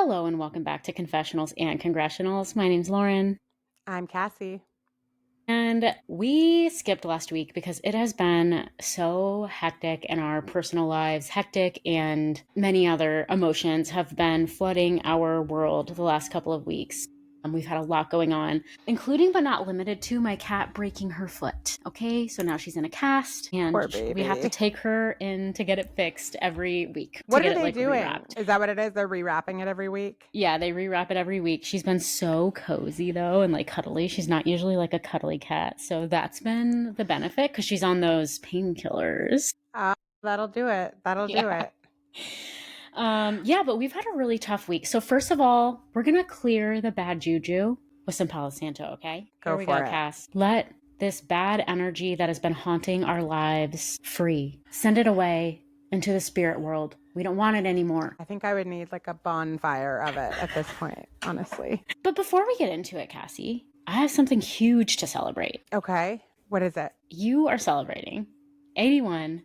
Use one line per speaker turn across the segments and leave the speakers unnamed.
Hello and welcome back to Confessionals and Congressionals. My name's Lauren.
I'm Cassie.
And we skipped last week because it has been so hectic in our personal lives. Hectic and many other emotions have been flooding our world the last couple of weeks. We've had a lot going on, including but not limited to my cat breaking her foot. Okay, so now she's in a cast and
Poor
we have to
baby.
take her in to get it fixed every week to
What
get
are
it
they
like
doing?
rewrapped.
Is that what it is? They're rewrapping it every week?
Yeah, they rewrap it every week. She's been so cozy though and like cuddly. She's not usually like a cuddly cat. So that's been the benefit because she's on those painkillers.
That'll do it. That'll do
Yeah.
it.
Yeah, but we've had a really tough week. So first of all, we're gonna clear the bad juju with some Palo Santo, okay? Here
Go
we
for
go,
it.
Cass. Let this bad energy that has been haunting our lives free. Send it away into the spirit world. We don't want it anymore.
I think I would need like a bonfire of it at this point, honestly.
But before we get into it, Cassie, I have something huge to celebrate.
Okay. What is it?
You are celebrating 81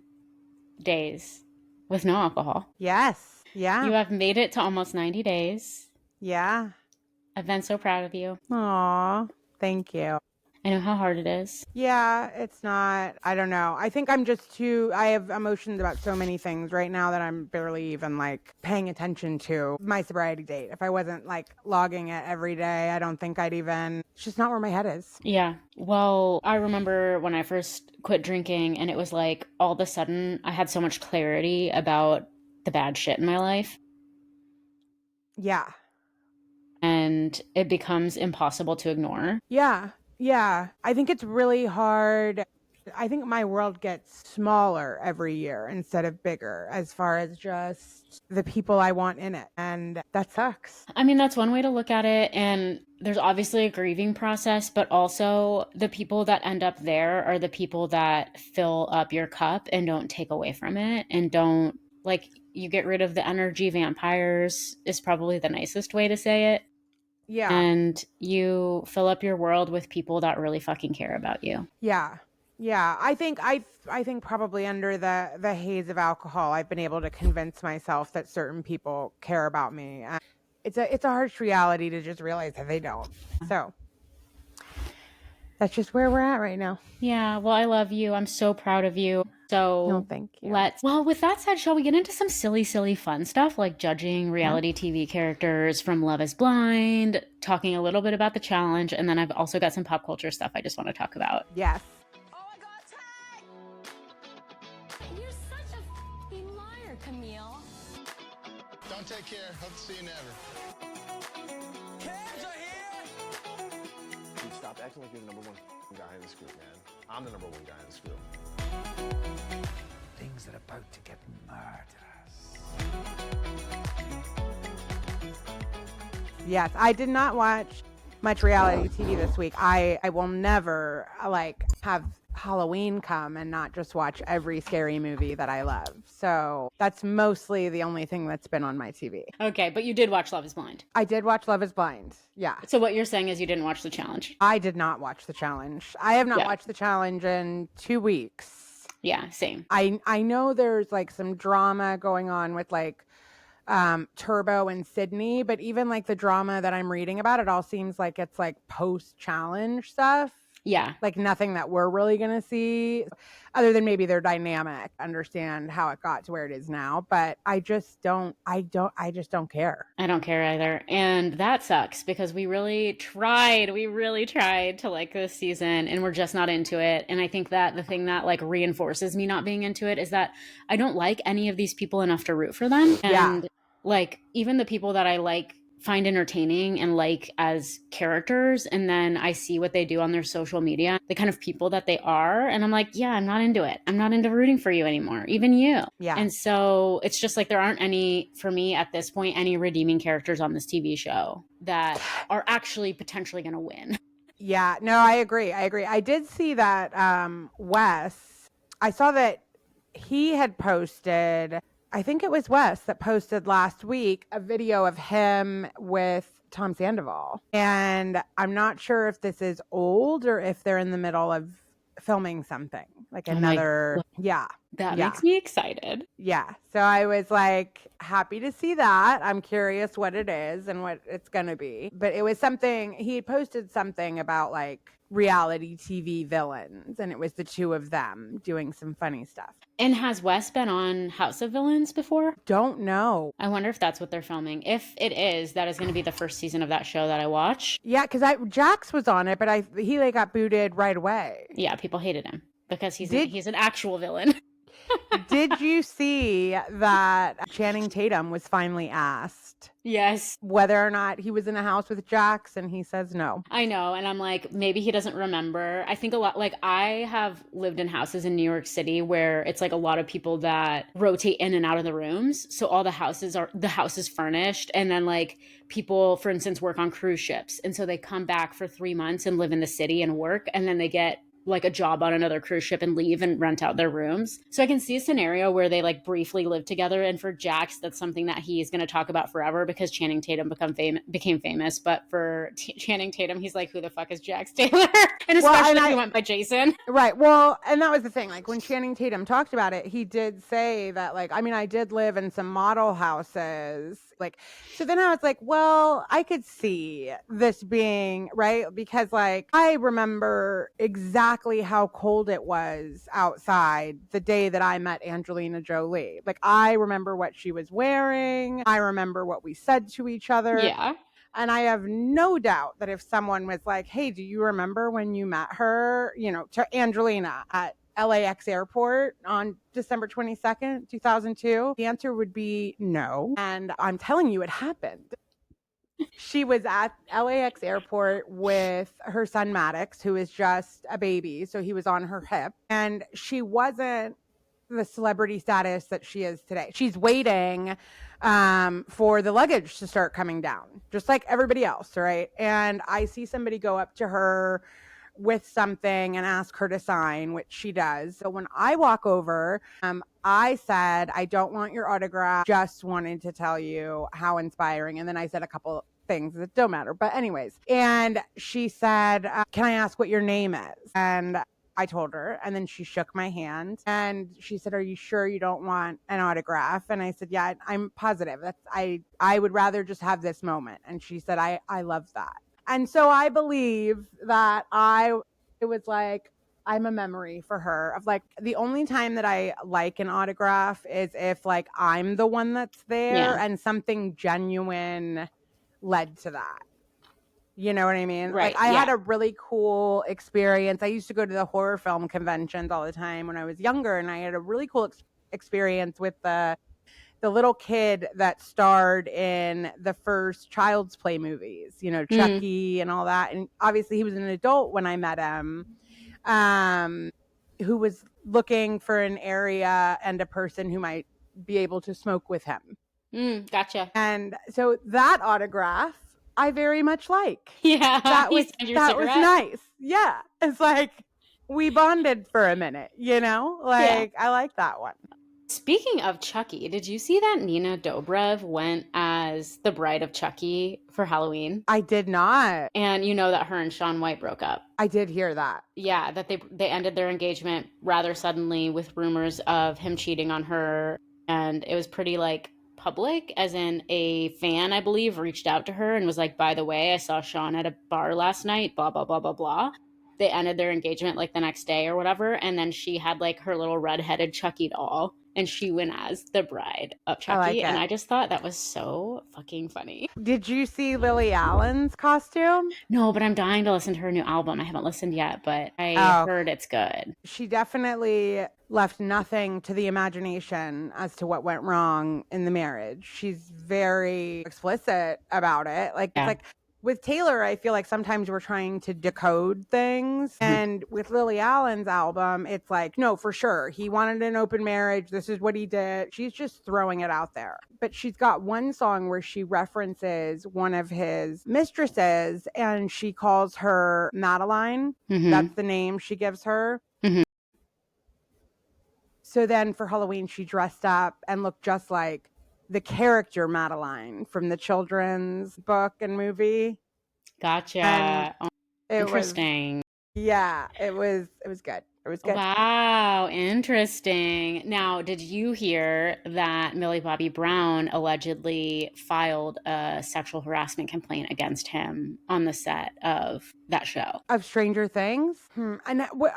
days with no alcohol.
Yes. Yeah.
You have made it to almost 90 days.
Yeah.
I've been so proud of you.
Aw. Thank you.
I know how hard it is.
Yeah, it's not, I don't know. I think I'm just I have emotions about so many things right now that I'm barely even like paying attention to my sobriety date. If I wasn't like logging it every day, I don't think it's just not where my head is.
Yeah. Well, I remember when I first quit drinking and it was like all of a sudden I had so much clarity about the bad shit in my life.
Yeah.
And it becomes impossible to ignore.
Yeah. Yeah. I think it's really hard. I think my world gets smaller every year instead of bigger as far as just the people I want in it. And that sucks.
I mean, that's one way to look at it. And there's obviously a grieving process, but also the people that end up there are the people that fill up your cup and don't take away from it and don't, like, you get rid of the energy vampires, is probably the nicest way to say it.
Yeah.
And you fill up your world with people that really fucking care about you.
Yeah. Yeah. I think probably under the haze of alcohol, I've been able to convince myself that certain people care about me. And it's a harsh reality to just realize that they don't. So that's just where we're at right now.
Yeah, well, I love you. I'm so proud of you. So
No, thank you.
well, with that said, shall we get into some silly, silly fun stuff like judging reality TV characters from Love is Blind, talking a little bit about the challenge, and then I've also got some pop culture stuff I just want to talk about.
Yes.
Oh my God, Ty! You're such a f***ing liar, Camille.
Don't take care. Hope to see you never.
Cabs are here!
Dude, stop acting like you're the number one guy in this group, man. I'm the number one guy in this group.
Things are about to get murderous.
Yes, I did not watch much reality TV this week. I will never like have Halloween come and not just watch every scary movie that I love. So that's mostly the only thing that's been on my TV.
Okay, but you did watch Love is Blind.
I did watch Love is Blind. Yeah.
So what you're saying is you didn't watch the challenge.
I did not watch the challenge. I have not
Yeah.
watched the challenge in 2 weeks.
Yeah, same.
I know there's like some drama going on with like Turbo and Sydney, but even like the drama that I'm reading about, it all seems like it's like post-challenge stuff.
Yeah.
Like nothing that we're really going to see other than maybe their dynamic, understand how it got to where it is now. But I just don't care.
I don't care either. And that sucks because we really tried to like this season and we're just not into it. And I think that the thing that like reinforces me not being into it is that I don't like any of these people enough to root for them. And like even the people that I like find entertaining and like as characters, and then I see what they do on their social media, the kind of people that they are, and I'm like, yeah, I'm not into it. I'm not into rooting for you anymore, even you.
Yeah.
And so it's just like there aren't any, for me at this point, any redeeming characters on this TV show that are actually potentially going to win.
Yeah, no, I agree. I did see that Wes, I saw that he had posted, I think it was Wes that posted last week a video of him with Tom Sandoval. And I'm not sure if this is old or if they're in the middle of filming something like
Oh my
another. Yeah.
That
Yeah.
makes me excited.
Yeah. So I was like happy to see that. I'm curious what it is and what it's going to be. But it was something, he posted something about like reality TV villains, and it was the two of them doing some funny stuff.
And has Wes been on House of Villains before?
Don't know.
I wonder if that's what they're filming. If it is, that is going to be the first season of that show that I watch.
Yeah, because Jax was on it, but he like got booted right away.
Yeah, people hated him because he's
Did-
he's an actual villain.
Did you see that Channing Tatum was finally asked
Yes.
whether or not he was in a house with Jax, and he says no.
I know. And I'm like, maybe he doesn't remember. I think a lot, like, I have lived in houses in New York City where it's like a lot of people that rotate in and out of the rooms. So all the house is furnished. And then, like, people, for instance, work on cruise ships. And so they come back for 3 months and live in the city and work. And then they get like a job on another cruise ship and leave and rent out their rooms. So I can see a scenario where they like briefly live together. And for Jax, that's something that he's going to talk about forever because Channing Tatum became famous. But for Channing Tatum, he's like, who the fuck is Jax Taylor? And especially if he went by Jason.
Right. Well, and that was the thing. Like when Channing Tatum talked about it, he did say that like, I mean, I did live in some model houses. Like, so then I was like, well, I could see this being right because like I remember exactly how cold it was outside the day that I met Angelina Jolie. Like I remember what she was wearing. I remember what we said to each other.
Yeah.
And I have no doubt that if someone was like, hey, do you remember when you met her, you know, to Angelina at LAX airport on December 22nd, 2002, the answer would be no. And I'm telling you, it happened. She was at LAX airport with her son Maddox, who is just a baby. So he was on her hip. And she wasn't the celebrity status that she is today. She's waiting for the luggage to start coming down, just like everybody else, right? And I see somebody go up to her with something and ask her to sign, which she does. So when I walk over, I said, I don't want your autograph, just wanted to tell you how inspiring. And then I said a couple things that don't matter. But anyways, and she said, can I ask what your name is? And I told her, and then she shook my hand and she said, are you sure you don't want an autograph? And I said, yeah, I'm positive. I would rather just have this moment. And she said, I love that. And so I believe that it was like, I'm a memory for her of like the only time that I like an autograph is if like I'm the one that's there and something genuine led to that. You know what I mean?
Right.
Like I had a really cool experience. I used to go to the horror film conventions all the time when I was younger, and I had a really cool experience with the little kid that starred in the first Child's Play movies, you know, Chucky and all that. And obviously he was an adult when I met him, who was looking for an area and a person who might be able to smoke with him.
Gotcha.
And so that autograph I very much like.
Yeah.
That was nice. Yeah. It's like we bonded for a minute, you know? Like I like that one.
Speaking of Chucky, did you see that Nina Dobrev went as the bride of Chucky for Halloween?
I did not.
And you know that her and Shaun White broke up.
I did hear that.
Yeah, that they ended their engagement rather suddenly with rumors of him cheating on her. And it was pretty like public, as in a fan, I believe, reached out to her and was like, by the way, I saw Shaun at a bar last night, blah, blah, blah, blah, blah. They ended their engagement like the next day or whatever. And then she had like her little redheaded Chucky doll. And she went as the bride of Chucky. And I just thought that was so fucking funny.
Did you see Lily Allen's costume?
No, but I'm dying to listen to her new album. I haven't listened yet, but I heard it's good.
She definitely left nothing to the imagination as to what went wrong in the marriage. She's very explicit about it. Like, it's like, with Taylor, I feel like sometimes we're trying to decode things. And with Lily Allen's album, it's like, no, for sure. He wanted an open marriage. This is what he did. She's just throwing it out there. But she's got one song where she references one of his mistresses and she calls her Madeline. That's the name she gives her. So then for Halloween, she dressed up and looked just like the character Madeline from the children's book and movie.
Gotcha.
Interesting.
Interesting.
Yeah, it was good. It was good.
Wow, interesting. Now, did you hear that Millie Bobby Brown allegedly filed a sexual harassment complaint against him on the set of that show
Of Stranger Things?
in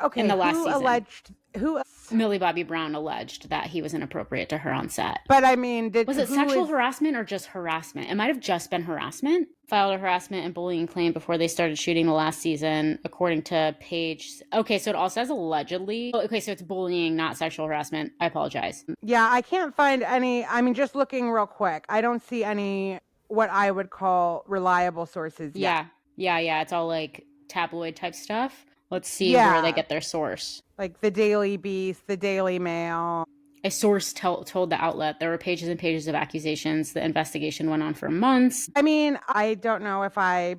Okay,
the last
who
season?
alleged who?
Millie Bobby Brown alleged that he was inappropriate to her on set.
But I mean,
Was it sexual harassment or just harassment? It might have just been harassment. Filed a harassment and bullying claim before they started shooting the last season, according to Paige. Okay, so it all says allegedly. Okay, so it's bullying, not sexual harassment. I apologize.
Yeah, I can't find any. I mean, just looking real quick, I don't see any what I would call reliable sources yet.
Yeah. It's all like tabloid type stuff. Let's see where they
Yeah,
get their source.
like the Daily Beast, the Daily Mail.
A source told the outlet there were pages and pages of accusations. The investigation went on for months.
I mean, I don't know if I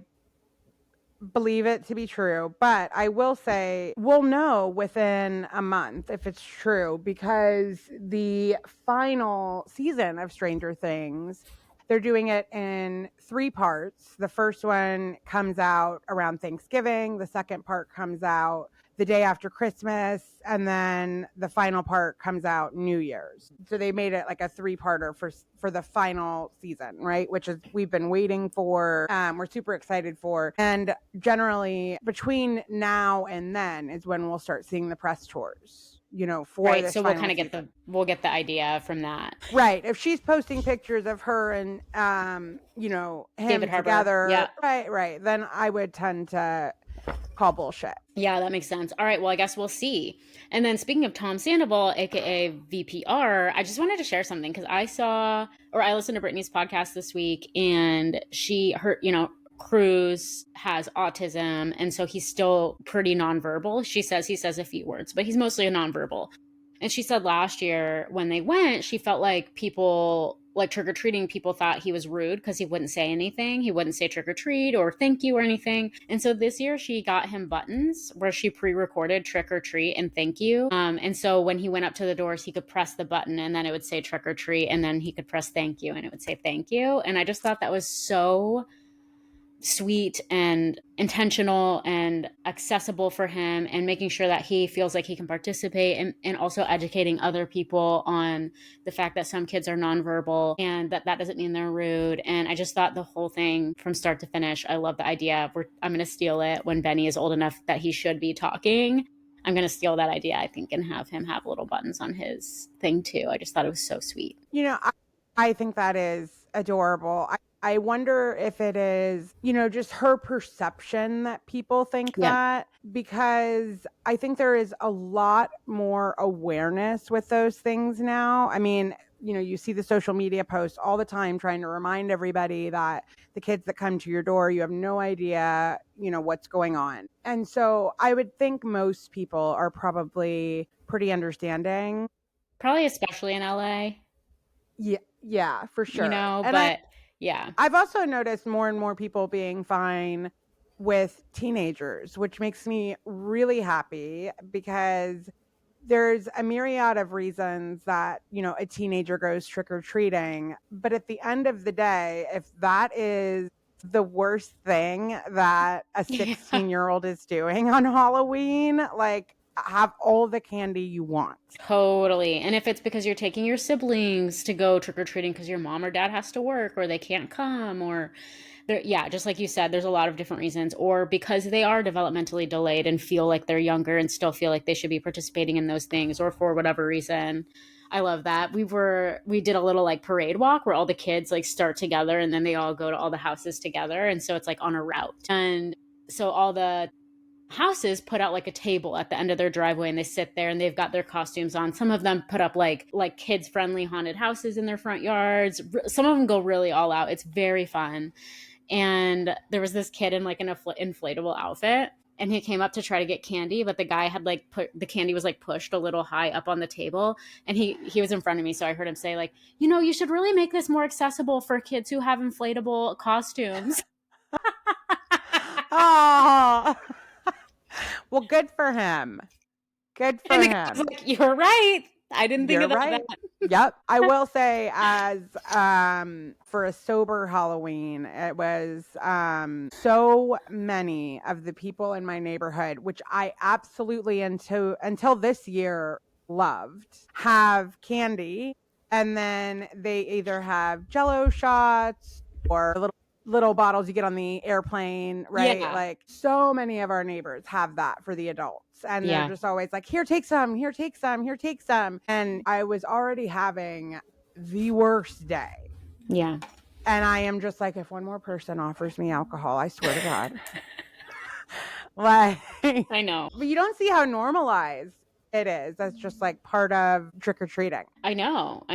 believe it to be true, but I will say we'll know within a month if it's true because the final season of Stranger Things, they're doing it in 3 parts. The first one comes out around Thanksgiving, the second part comes out the day after Christmas, and then the final part comes out New Year's. So they made it like a 3-parter for the final season, right? Which is we've been waiting for. We're super excited for, and generally between now and then is when we'll start seeing the press tours. For
Right,
this
so we'll
final
kind of
season.
we'll get the idea from that.
Right. If she's posting pictures of her and him
David Harbour,
together,
yeah.
right, then I would tend to call bullshit.
Yeah, that makes sense. All right, well, I guess we'll see. And then speaking of Tom Sandoval, aka VPR, I just wanted to share something because I listened to Brittany's podcast this week, and Cruz has autism, and so he's still pretty nonverbal. She says he says a few words, but he's mostly a nonverbal. And she said last year when they went, she felt like people, like trick-or-treating, people thought he was rude because he wouldn't say anything. He wouldn't say trick-or-treat or thank you or anything. And so this year she got him buttons where she pre-recorded trick-or-treat and thank you. And so when he went up to the doors, he could press the button and then it would say trick-or-treat, and then he could press thank you and it would say thank you. And I just thought that was so sweet and intentional and accessible for him, and making sure that he feels like he can participate, and also educating other people on the fact that some kids are nonverbal and that doesn't mean they're rude. And I just thought the whole thing from start to finish, I love the idea. I'm going to steal it when Benny is old enough that he should be talking. I'm going to steal that idea, I think, and have him have little buttons on his thing too. I just thought it was so sweet.
I think that is adorable. I wonder if it is, just her perception that people think that, because I think there is a lot more awareness with those things now. I mean, you see the social media posts all the time trying to remind everybody that the kids that come to your door, you have no idea, what's going on. And so I would think most people are probably pretty understanding.
Probably especially in LA.
Yeah, for sure.
Yeah.
I've also noticed more and more people being fine with teenagers, which makes me really happy because there's a myriad of reasons that, a teenager goes trick-or-treating. But at the end of the day, if that is the worst thing that a 16-year-old is doing on Halloween, like, have all the candy you want.
Totally. And if it's because you're taking your siblings to go trick-or-treating because your mom or dad has to work or they can't come, or just like you said, there's a lot of different reasons, or because they are developmentally delayed and feel like they're younger and still feel like they should be participating in those things, or for whatever reason. I love that. We did a little like parade walk where all the kids like start together and then they all go to all the houses together. And so it's like on a route. And so all the houses put out like a table at the end of their driveway, and they sit there and they've got their costumes on. Some of them put up like kids friendly haunted houses in their front yards. Some of them go really all out. It's very fun. And there was this kid in like an inflatable outfit, and he came up to try to get candy, but the guy had like put the candy was like pushed a little high up on the table, and he was in front of me, so I heard him say like, you should really make this more accessible for kids who have inflatable costumes.
Oh. Well, good for him. Good for him.
Like, you're right. I didn't think
You're
about
right.
that.
Yep. I will say, as for a sober Halloween, it was so many of the people in my neighborhood, which I absolutely until this year loved, have candy, and then they either have Jello shots or little bottles you get on the airplane, right?
Yeah.
Like, so many of our neighbors have that for the adults. And they're
Yeah.
just always like, here, take some, here, take some, here, take some. And I was already having the worst day.
Yeah.
And I am just like, if one more person offers me alcohol, I swear to God. Like,
I know.
but you don't see how normalized it is. That's just like part of trick or treating.
I know.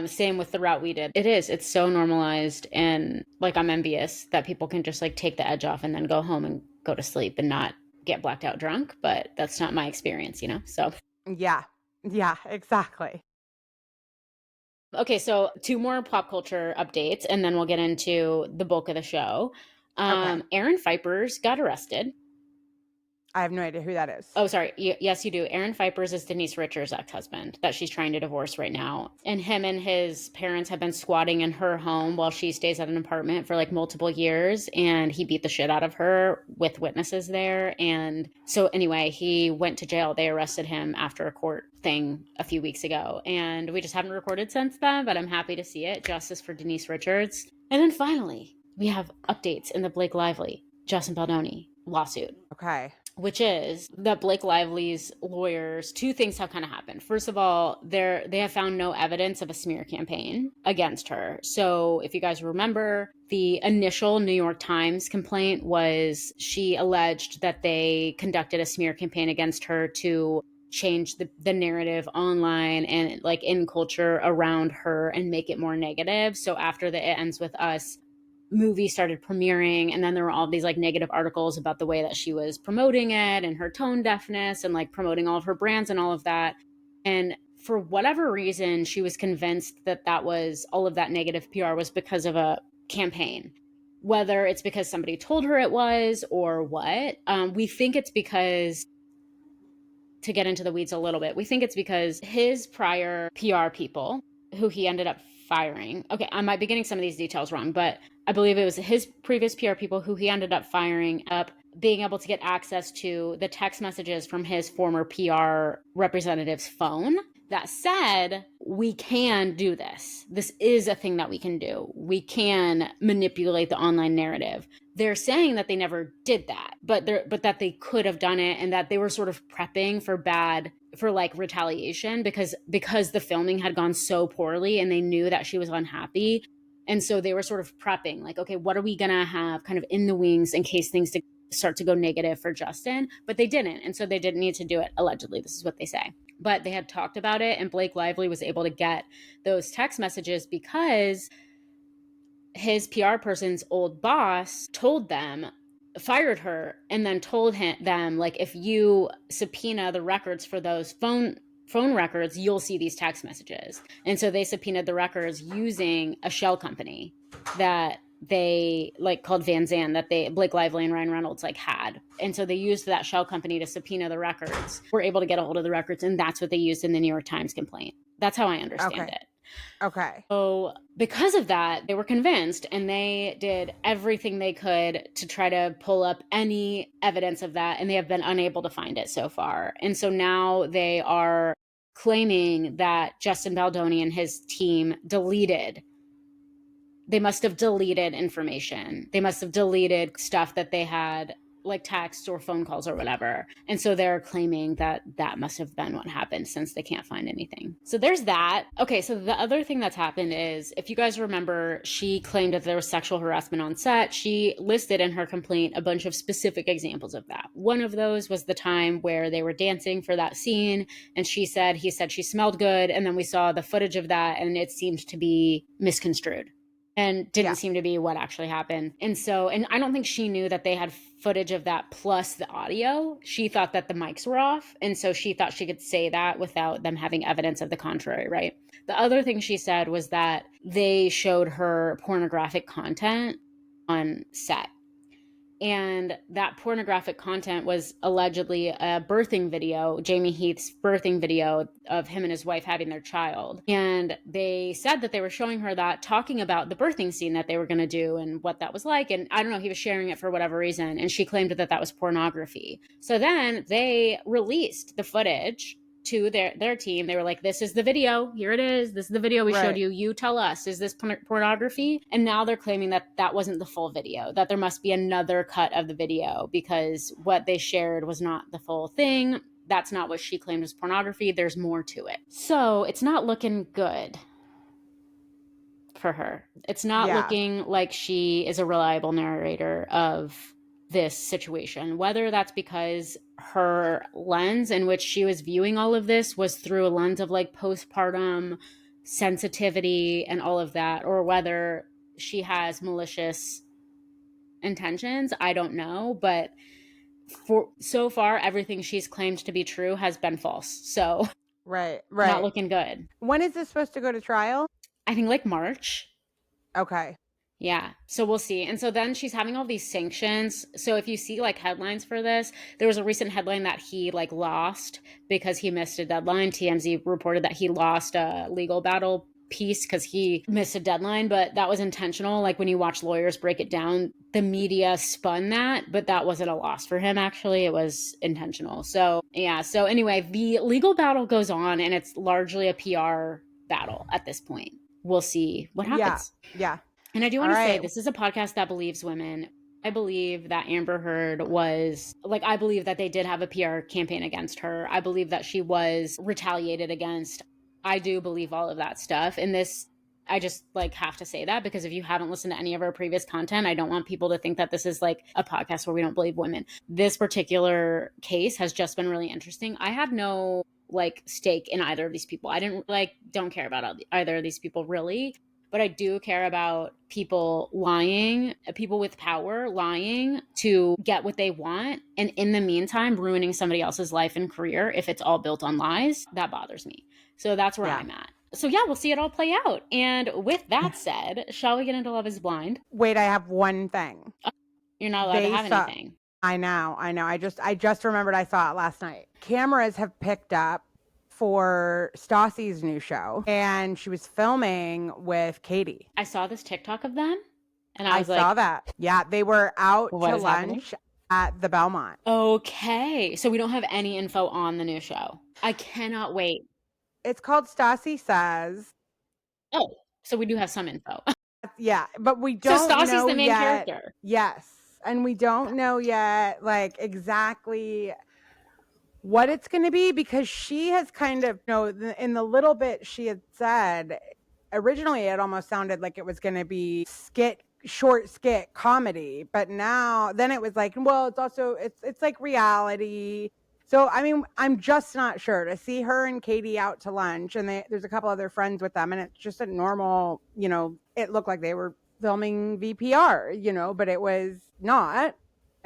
Same with the route we did. It's so normalized, and like I'm envious that people can just like take the edge off and then go home and go to sleep and not get blacked out drunk, but that's not my experience, So,
Yeah. Yeah, exactly.
okay, so two more pop culture updates and then we'll get into the bulk of the show.
Okay.
Aaron Vipers got arrested.
I have no idea who that is.
Oh, sorry. Yes, you do. Aaron Vipers is Denise Richards' ex-husband that she's trying to divorce right now. And him and his parents have been squatting in her home while she stays at an apartment for like multiple years. And he beat the shit out of her with witnesses there. And so anyway, he went to jail. They arrested him after a court thing a few weeks ago. And we just haven't recorded since then, but I'm happy to see it. Justice for Denise Richards. And then finally, we have updates in the Blake Lively, Justin Baldoni lawsuit.
Okay.
Which is that Blake Lively's lawyers, two things have kind of happened. First of all, they have found no evidence of a smear campaign against her. So if you guys remember, the initial New York Times complaint was she alleged that they conducted a smear campaign against her to change the narrative online and like in culture around her and make it more negative. So after the It Ends With Us movie started premiering, and then there were all these like negative articles about the way that she was promoting it and her tone deafness and like promoting all of her brands and all of that. And for whatever reason, she was convinced that that was all of that negative PR was because of a campaign, whether it's because somebody told her it was or what. We think it's because, to get into the weeds a little bit, we think it's because his prior PR people who he ended up firing. Okay, I might be getting some of these details wrong, but I believe it was his previous PR people who he ended up firing up being able to get access to the text messages from his former PR representative's phone. That said, we can do this. This is a thing that we can do. We can manipulate the online narrative. They're saying that they never did that, but that they could have done it, and that they were sort of prepping for like retaliation because the filming had gone so poorly and they knew that she was unhappy. And so they were sort of prepping like, okay, what are we going to have kind of in the wings in case things start to go negative for Justin? But they didn't. And so they didn't need to do it. Allegedly, this is what they say. But they had talked about it, and Blake Lively was able to get those text messages because his PR person's old boss fired her, and then told them like, if you subpoena the records for those phone records, you'll see these text messages. And so they subpoenaed the records using a shell company that they like called Van Zandt, that Blake Lively and Ryan Reynolds like had. And so they used that shell company to subpoena the records. We're able to get a hold of the records, and that's what they used in the New York Times complaint. That's how I understand it.
Okay.
So because of that, they were convinced, and they did everything they could to try to pull up any evidence of that, and they have been unable to find it so far. And so now they are claiming that Justin Baldoni and his team must have deleted information. They must have deleted stuff that they had, like texts or phone calls or whatever. And so they're claiming that that must have been what happened, since they can't find anything. So there's that. Okay, so the other thing that's happened is, if you guys remember, she claimed that there was sexual harassment on set. She listed in her complaint a bunch of specific examples of that. One of those was the time where they were dancing for that scene, and he said she smelled good, and then we saw the footage of that, and it seemed to be misconstrued and didn't seem to be what actually happened. And I don't think she knew that they had footage of that plus the audio. She thought that the mics were off, and so she thought she could say that without them having evidence of the contrary, right? The other thing she said was that they showed her pornographic content on set. And that pornographic content was allegedly a birthing video, Jamie Heath's birthing video of him and his wife having their child. And they said that they were showing her that, talking about the birthing scene that they were going to do and what that was like. And I don't know, he was sharing it for whatever reason. And she claimed that that was pornography. So then they released the footage to their team. They were like, this is the video. Here it is. This is the video we showed you. You tell us, is this pornography? And now they're claiming that that wasn't the full video, that there must be another cut of the video because what they shared was not the full thing. That's not what she claimed was pornography. There's more to it. So it's not looking good for her. It's not looking like she is a reliable narrator of this situation, whether that's because her lens in which she was viewing all of this was through a lens of like postpartum sensitivity and all of that, or whether she has malicious intentions. I don't know, but for so far, everything she's claimed to be true has been false. So
right.
Not looking good.
When is this supposed to go to trial?
I think like March.
Okay.
Yeah. So we'll see. And so then she's having all these sanctions. So if you see like headlines for this, there was a recent headline that he like lost because he missed a deadline. TMZ reported that he lost a legal battle piece because he missed a deadline, but that was intentional. Like when you watch lawyers break it down, the media spun that, but that wasn't a loss for him. Actually, it was intentional. So yeah. So anyway, the legal battle goes on and it's largely a PR battle at this point. We'll see what happens.
Yeah.
And I do want to say, this is a podcast that believes women. I believe that Amber Heard was, like, I believe that they did have a PR campaign against her. I believe that she was retaliated against. I do believe all of that stuff. And this, I just, like, have to say that because if you haven't listened to any of our previous content, I don't want people to think that this is, like, a podcast where we don't believe women. This particular case has just been really interesting. I had no, like, stake in either of these people. I don't care about either of these people, really. But I do care about people lying, people with power lying to get what they want. And in the meantime, ruining somebody else's life and career if it's all built on lies. That bothers me. So that's where I'm at. So yeah, we'll see it all play out. And with that said, shall we get into Love is Blind?
Wait, I have one thing.
You're not allowed to have anything.
I know. I just remembered I saw it last night. Cameras have picked up for Stassi's new show, and she was filming with Katie.
I saw this TikTok of them, and I
saw that. Yeah, they were out to lunch at the Belmont.
Okay, so we don't have any info on the new show. I cannot wait.
It's called Stassi Says.
Oh, so we do have some info.
Yeah, but we don't know
Stassi's the main character.
Yes, and we don't know yet, like, exactly what it's going to be, because she has kind of, in the little bit she had said, originally it almost sounded like it was going to be short skit comedy, but then it was like, well, it's also, it's like reality. So, I mean, I'm just not sure. To see her and Katie out to lunch, and there's a couple other friends with them, and it's just a normal, it looked like they were filming VPR, but it was not.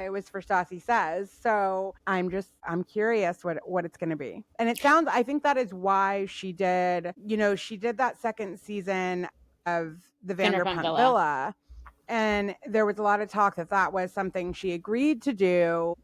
It was for Stassi Says. So I'm curious what it's going to be. And I think that is why she did that second season of the Vanderpump Villa. And there was a lot of talk that was something she agreed to do,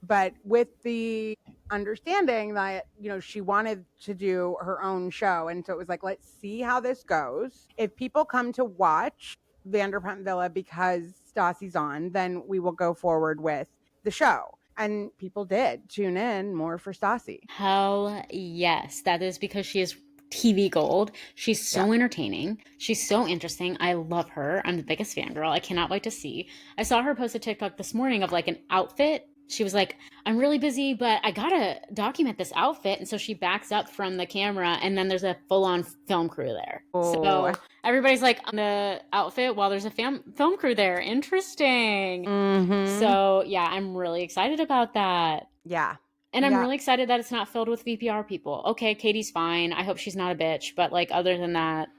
but with the understanding that, she wanted to do her own show. And so it was like, let's see how this goes. If people come to watch Vanderpump Villa because Stassi's on, then we will go forward with the show. And people did tune in more for Stassi.
Hell yes. That is because she is TV gold. She's so entertaining. She's so interesting. I love her. I'm the biggest fangirl. I cannot wait to see. I saw her post a TikTok this morning of like an outfit. She was like, I'm really busy, but I gotta document this outfit. And so she backs up from the camera, and then there's a full-on film crew there. Oh. So everybody's like on the outfit while there's a film crew there. Interesting. Mm-hmm. So yeah, I'm really excited about that.
Yeah.
And I'm really excited that it's not filled with VPR people. Okay, Katie's fine. I hope she's not a bitch. But like, other than that,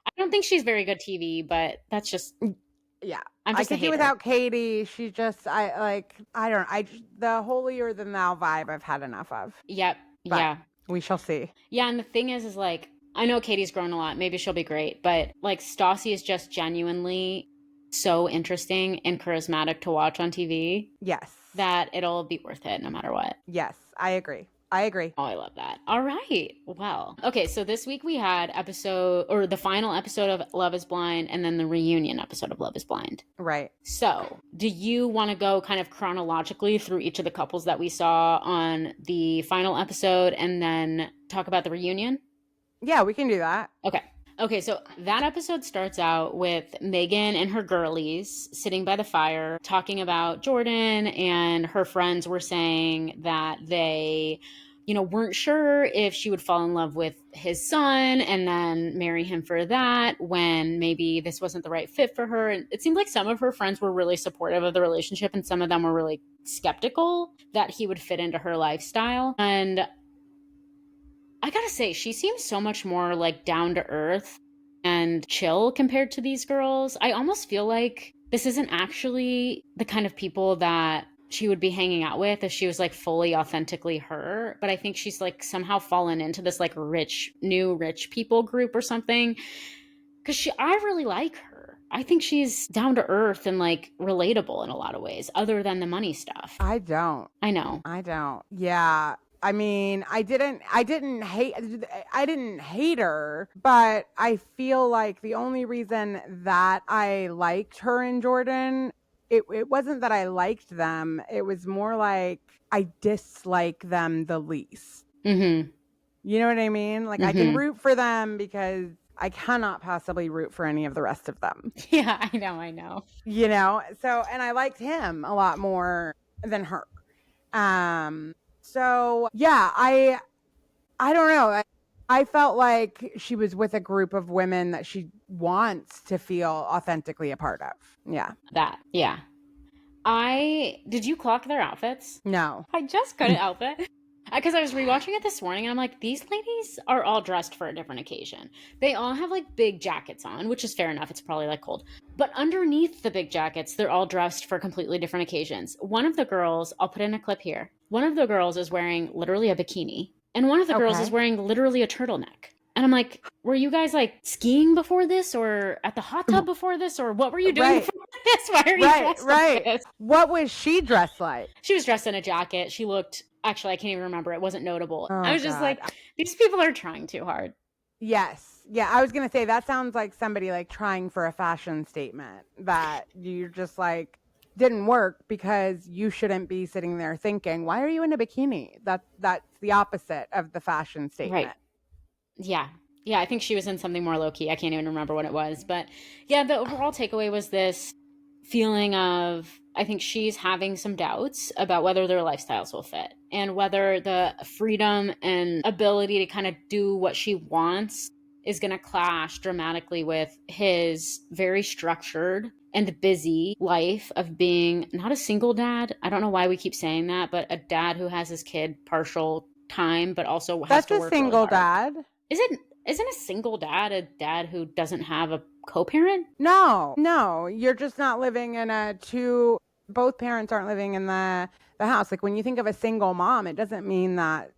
I don't think she's very good TV, but that's just...
Yeah, I could do without Katie. She just, the holier than thou vibe I've had enough of.
Yep. But yeah.
We shall see.
Yeah. And the thing is like, I know Katie's grown a lot. Maybe she'll be great. But like, Stassi is just genuinely so interesting and charismatic to watch on TV
Yes.
that it'll be worth it no matter what.
Yes, I agree. I agree.
Oh, I love that. All right. Well, okay. So this week we had the final episode of Love is Blind and then the reunion episode of Love is Blind.
Right.
So do you want to go kind of chronologically through each of the couples that we saw on the final episode and then talk about the reunion?
Yeah, we can do that.
Okay, so that episode starts out with Megan and her girlies sitting by the fire talking about Jordan, and her friends were saying that they, weren't sure if she would fall in love with his son and then marry him for that when maybe this wasn't the right fit for her. And it seemed like some of her friends were really supportive of the relationship and some of them were really skeptical that he would fit into her lifestyle. And I gotta say, she seems so much more like down to earth and chill compared to these girls. I almost feel like this isn't actually the kind of people that she would be hanging out with if she was like fully authentically her. But I think she's like somehow fallen into this like new rich people group or something. Cause I really like her. I think she's down to earth and like relatable in a lot of ways, other than the money stuff.
I don't.
I know.
I don't. Yeah. I mean, I didn't hate her, but I feel like the only reason that I liked her and Jordan, it wasn't that I liked them. It was more like I dislike them the least.
Mm-hmm.
You know what I mean? Like I can root for them because I cannot possibly root for any of the rest of them.
Yeah, I know.
So, and I liked him a lot more than her. So yeah, I don't know. I felt like she was with a group of women that she wants to feel authentically a part of. Yeah.
Yeah. Did you clock their outfits?
No.
I just couldn't help it. Because I was rewatching it this morning and I'm like, these ladies are all dressed for a different occasion. They all have like big jackets on, which is fair enough. It's probably like cold. But underneath the big jackets, they're all dressed for completely different occasions. One of the girls, I'll put in a clip here. One of the girls is wearing literally a bikini. And one of the girls is wearing literally a turtleneck. And I'm like, were you guys like skiing before this or at the hot tub before this? Or what were you doing before this? Why are you dressed like this?
What was she dressed like?
She was dressed in a jacket. She looked, actually, I can't even remember. It wasn't notable.
Oh,
I was just like, these people are trying too hard.
Yes. Yeah. I was going to say that sounds like somebody like trying for a fashion statement that you're just like, didn't work because you shouldn't be sitting there thinking, why are you in a bikini? That's the opposite of the fashion statement.
Right. Yeah. I think she was in something more low-key. I can't even remember what it was. But yeah, the overall takeaway was this feeling of, I think she's having some doubts about whether their lifestyles will fit and whether the freedom and ability to kind of do what she wants is going to clash dramatically with his very structured and busy life of being not a single dad. I don't know why we keep saying that, but a dad who has his kid partial time, but also has to work.
That's a single dad.
Isn't a single dad a dad who doesn't have a co-parent?
No, you're just not living in both parents aren't living in the house. Like when you think of a single mom, it doesn't mean that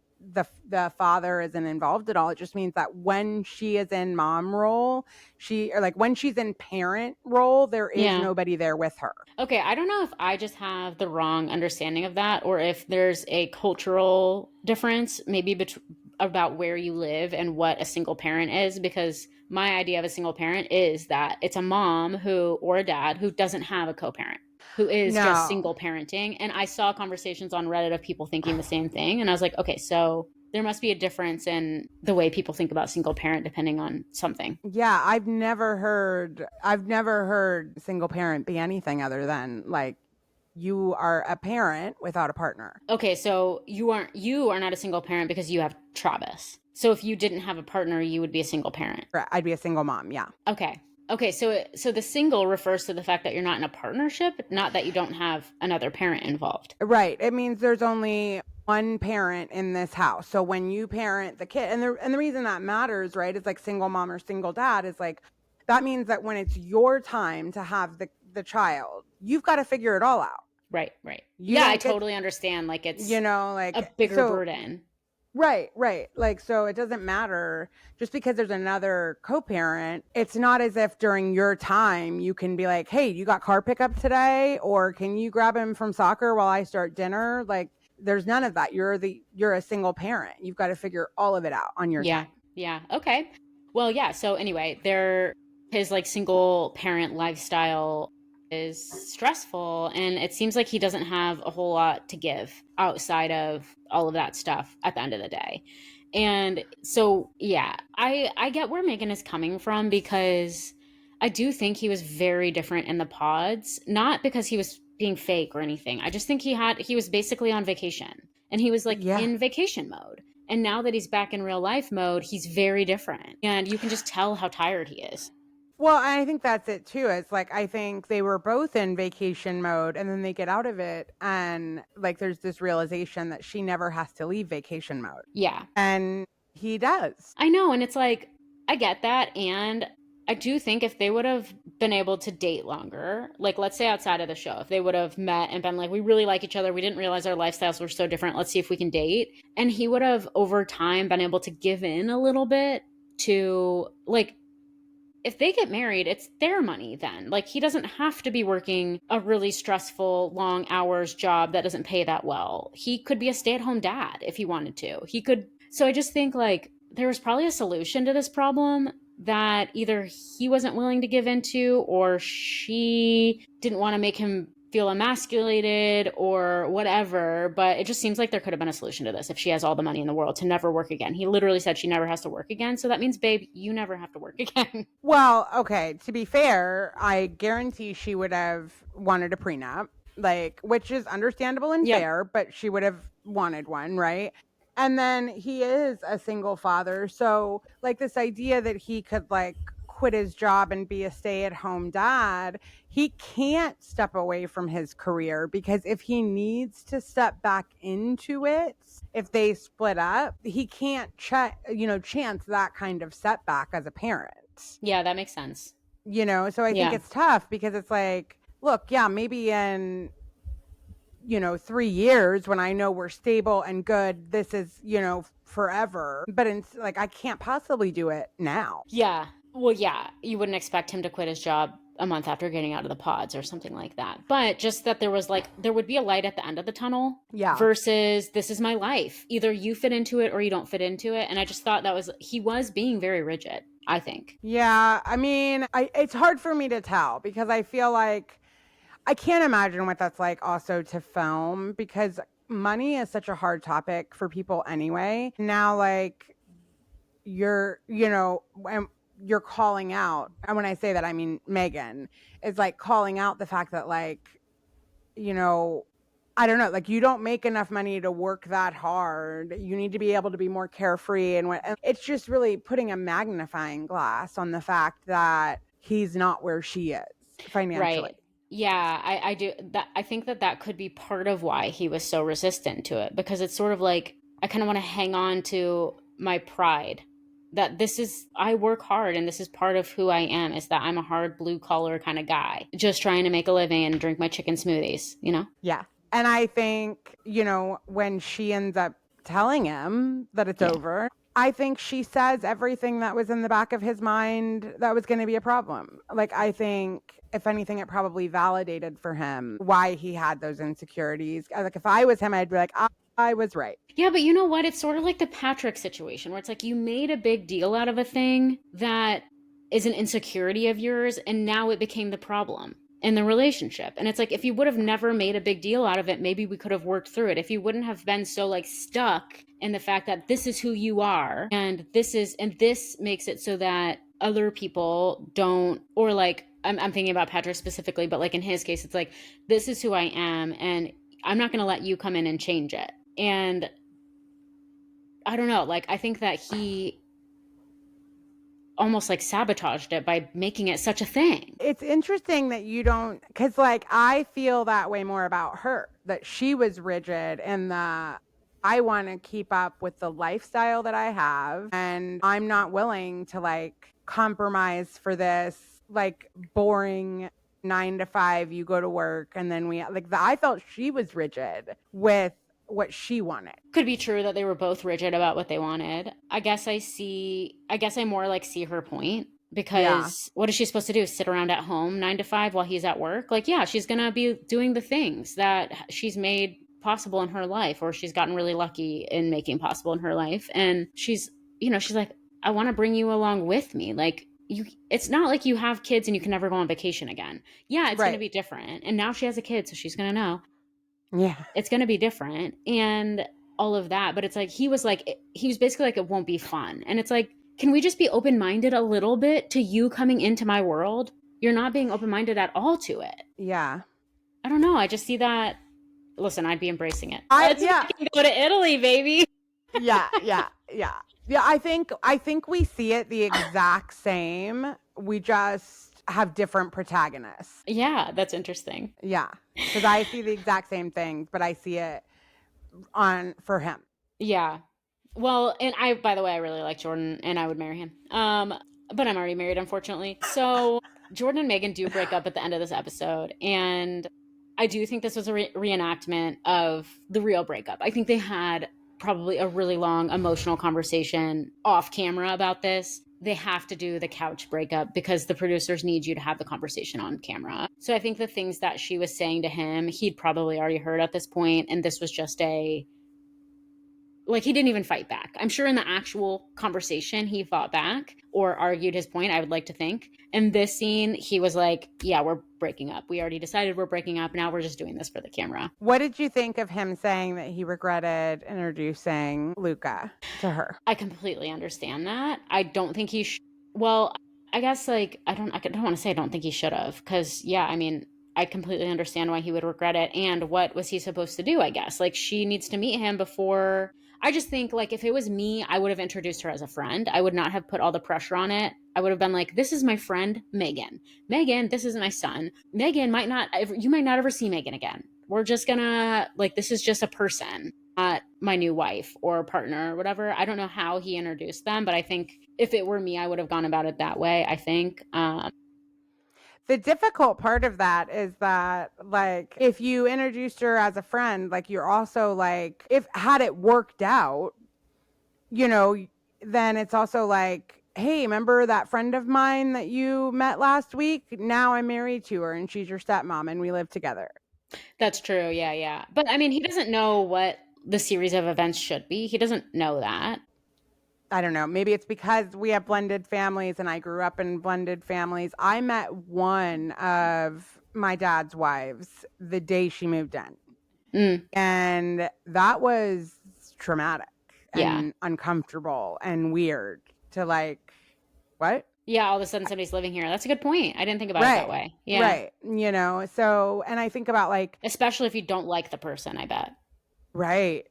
the father isn't involved at all. It just means that when she is in mom role, when she's in parent role, there is nobody there with her.
Okay, I don't know if I just have the wrong understanding of that or if there's a cultural difference maybe about where you live and what a single parent is, because my idea of a single parent is that it's a mom or a dad who doesn't have a co-parent, who is just single parenting. And I saw conversations on Reddit of people thinking the same thing. And I was like, okay, so there must be a difference in the way people think about single parent depending on something.
Yeah, I've never heard single parent be anything other than like you are a parent without a partner.
Okay, so you are not a single parent because you have Travis. So if you didn't have a partner, you would be a single parent.
Right, I'd be a single mom, yeah.
Okay, so the single refers to the fact that you're not in a partnership, not that you don't have another parent involved.
Right. It means there's only one parent in this house. So when you parent the kid, and the reason that matters, right, is like single mom or single dad is like, that means that when it's your time to have the child, you've got to figure it all out.
Right. Yeah, I totally understand. Like it's, like a bigger burden.
Right, right. Like, so it doesn't matter just because there's another co-parent. It's not as if during your time you can be like, hey, you got car pickup today? Or can you grab him from soccer while I start dinner? Like, there's none of that. You're a single parent. You've got to figure all of it out on your
Yeah.
time.
Yeah. Okay. Well, yeah. So anyway, his like single parent lifestyle is stressful, and it seems like he doesn't have a whole lot to give outside of all of that stuff at the end of the day. And so, yeah, I get where Megan is coming from, because I do think he was very different in the pods, not because he was being fake or anything. I just think he was basically on vacation, and he was like
Yeah.
in vacation mode. And now that he's back in real life mode, he's very different. And you can just tell how tired he is.
Well, I think that's it too. It's like I think they were both in vacation mode and then they get out of it and like there's this realization that she never has to leave vacation mode.
Yeah.
And he does.
I know. And it's like, I get that. And I do think if they would have been able to date longer, like let's say outside of the show, if they would have met and been like, we really like each other, we didn't realize our lifestyles were so different, let's see if we can date. And he would have over time been able to give in a little bit to like, if they get married, it's their money then. Like, he doesn't have to be working a really stressful, long hours job that doesn't pay that well. He could be a stay at home dad if he wanted to. He could. So I just think, like, there was probably a solution to this problem that either he wasn't willing to give into or she didn't want to make him feel emasculated or whatever. But it just seems like there could have been a solution to this if she has all the money in the world to never work again. He literally said she never has to work again. So that means, babe, you never have to work again.
Well, okay, to be fair, I guarantee she would have wanted a prenup, like which is understandable and
Yep.
fair, but she would have wanted one, right? And then he is a single father, so like this idea that he could like quit his job and be a stay-at-home dad, he can't step away from his career because if he needs to step back into it, if they split up, he can't chance that kind of setback as a parent.
Yeah, that makes sense.
So I think
Yeah.
it's tough because it's like, look, yeah, maybe in 3 years when I know we're stable and good, this is forever, but it's like I can't possibly do it now.
Yeah. Well, yeah, you wouldn't expect him to quit his job a month after getting out of the pods or something like that. But just that there would be a light at the end of the tunnel.
Yeah.
Versus this is my life. Either you fit into it or you don't fit into it. And I just thought he was being very rigid, I think.
Yeah, I mean, it's hard for me to tell because I feel like I can't imagine what that's like also to film because money is such a hard topic for people anyway. Now, like you're calling out, and when I say that, I mean Megan is like calling out the fact that like, I don't know, like you don't make enough money to work that hard. You need to be able to be more carefree and it's just really putting a magnifying glass on the fact that he's not where she is financially.
Right. Yeah, I do that. I think that could be part of why he was so resistant to it, because it's sort of like I kind of want to hang on to my pride that I work hard and this is part of who I am, is that I'm a hard blue collar kind of guy just trying to make a living and drink my chicken smoothies,
Yeah. And I think, when she ends up telling him that it's over, I think she says everything that was in the back of his mind that was going to be a problem. Like, I think, if anything, it probably validated for him why he had those insecurities. Like, if I was him, I'd be like, I was right.
Yeah, but you know what? It's sort of like the Patrick situation where it's like you made a big deal out of a thing that is an insecurity of yours, and now it became the problem in the relationship. And it's like, if you would have never made a big deal out of it, maybe we could have worked through it. If you wouldn't have been so like stuck in the fact that this is who you are and this makes it so that other people don't, or like, I'm thinking about Patrick specifically, but like in his case, it's like, this is who I am and I'm not going to let you come in and change it. And I don't know, like, I think that he almost like sabotaged it by making it such a thing.
It's interesting that you don't, because like I feel that way more about her, that she was rigid and I want to keep up with the lifestyle that I have and I'm not willing to like compromise for this like boring 9 to 5, you go to work and then I felt she was rigid with what she wanted.
Could be true that they were both rigid about what they wanted. I guess I more like see her point, because what is she supposed to do? Sit around at home 9 to 5 while he's at work? Like, yeah, she's going to be doing the things that she's made possible in her life, or she's gotten really lucky in making possible in her life. And she's like, I want to bring you along with me. Like, it's not like you have kids and you can never go on vacation again. Yeah, it's going to be different. And now she has a kid, so she's going to know.
Yeah.
It's going to be different and all of that. But it's like, he was basically like, it won't be fun. And it's like, can we just be open-minded a little bit to you coming into my world? You're not being open-minded at all to it.
Yeah.
I don't know. I just see that. Listen, I'd be embracing it.
Let's
go to Italy, baby.
Yeah. I think we see it the exact same. We just have different protagonists.
Yeah, that's interesting.
Yeah, because I see the exact same things, but I see it for him.
Yeah. Well, and by the way, I really like Jordan, and I would marry him. But I'm already married, unfortunately. So Jordan and Megan do break up at the end of this episode, and I do think this was a reenactment of the real breakup. I think they had probably a really long emotional conversation off camera about this. They have to do the couch breakup because the producers need you to have the conversation on camera. So I think the things that she was saying to him, he'd probably already heard at this point, and this was just he didn't even fight back. I'm sure in the actual conversation, he fought back or argued his point, I would like to think. In this scene, he was like, yeah, we're breaking up. We already decided we're breaking up. Now we're just doing this for the camera.
What did you think of him saying that he regretted introducing Luca to her?
I completely understand that. I don't think he well, I guess I don't want to say I don't think he should have, because yeah, I mean, I completely understand why he would regret it. And what was he supposed to do? I guess she needs to meet him before. I just think if it was me, I would have introduced her as a friend. I would not have put all the pressure on it. I would have been like, this is my friend, Megan. Megan, this is my son. Megan you might not ever see Megan again. We're just gonna, this is just a person, not my new wife or partner or whatever. I don't know how he introduced them, but I think if it were me, I would have gone about it that way, I think.
The difficult part of that is that, if you introduced her as a friend, you're also if had it worked out, then it's also hey, remember that friend of mine that you met last week? Now I'm married to her and she's your stepmom and we live together.
That's true. Yeah. But I mean, he doesn't know what the series of events should be. He doesn't know that.
I don't know. Maybe it's because we have blended families and I grew up in blended families. I met one of my dad's wives the day she moved in. And that was traumatic and uncomfortable and weird to what?
Yeah, all of a sudden somebody's living here. That's a good point. I didn't think about it that way. Yeah.
Right. So, and I think about
especially if you don't like the person, I bet.
Right.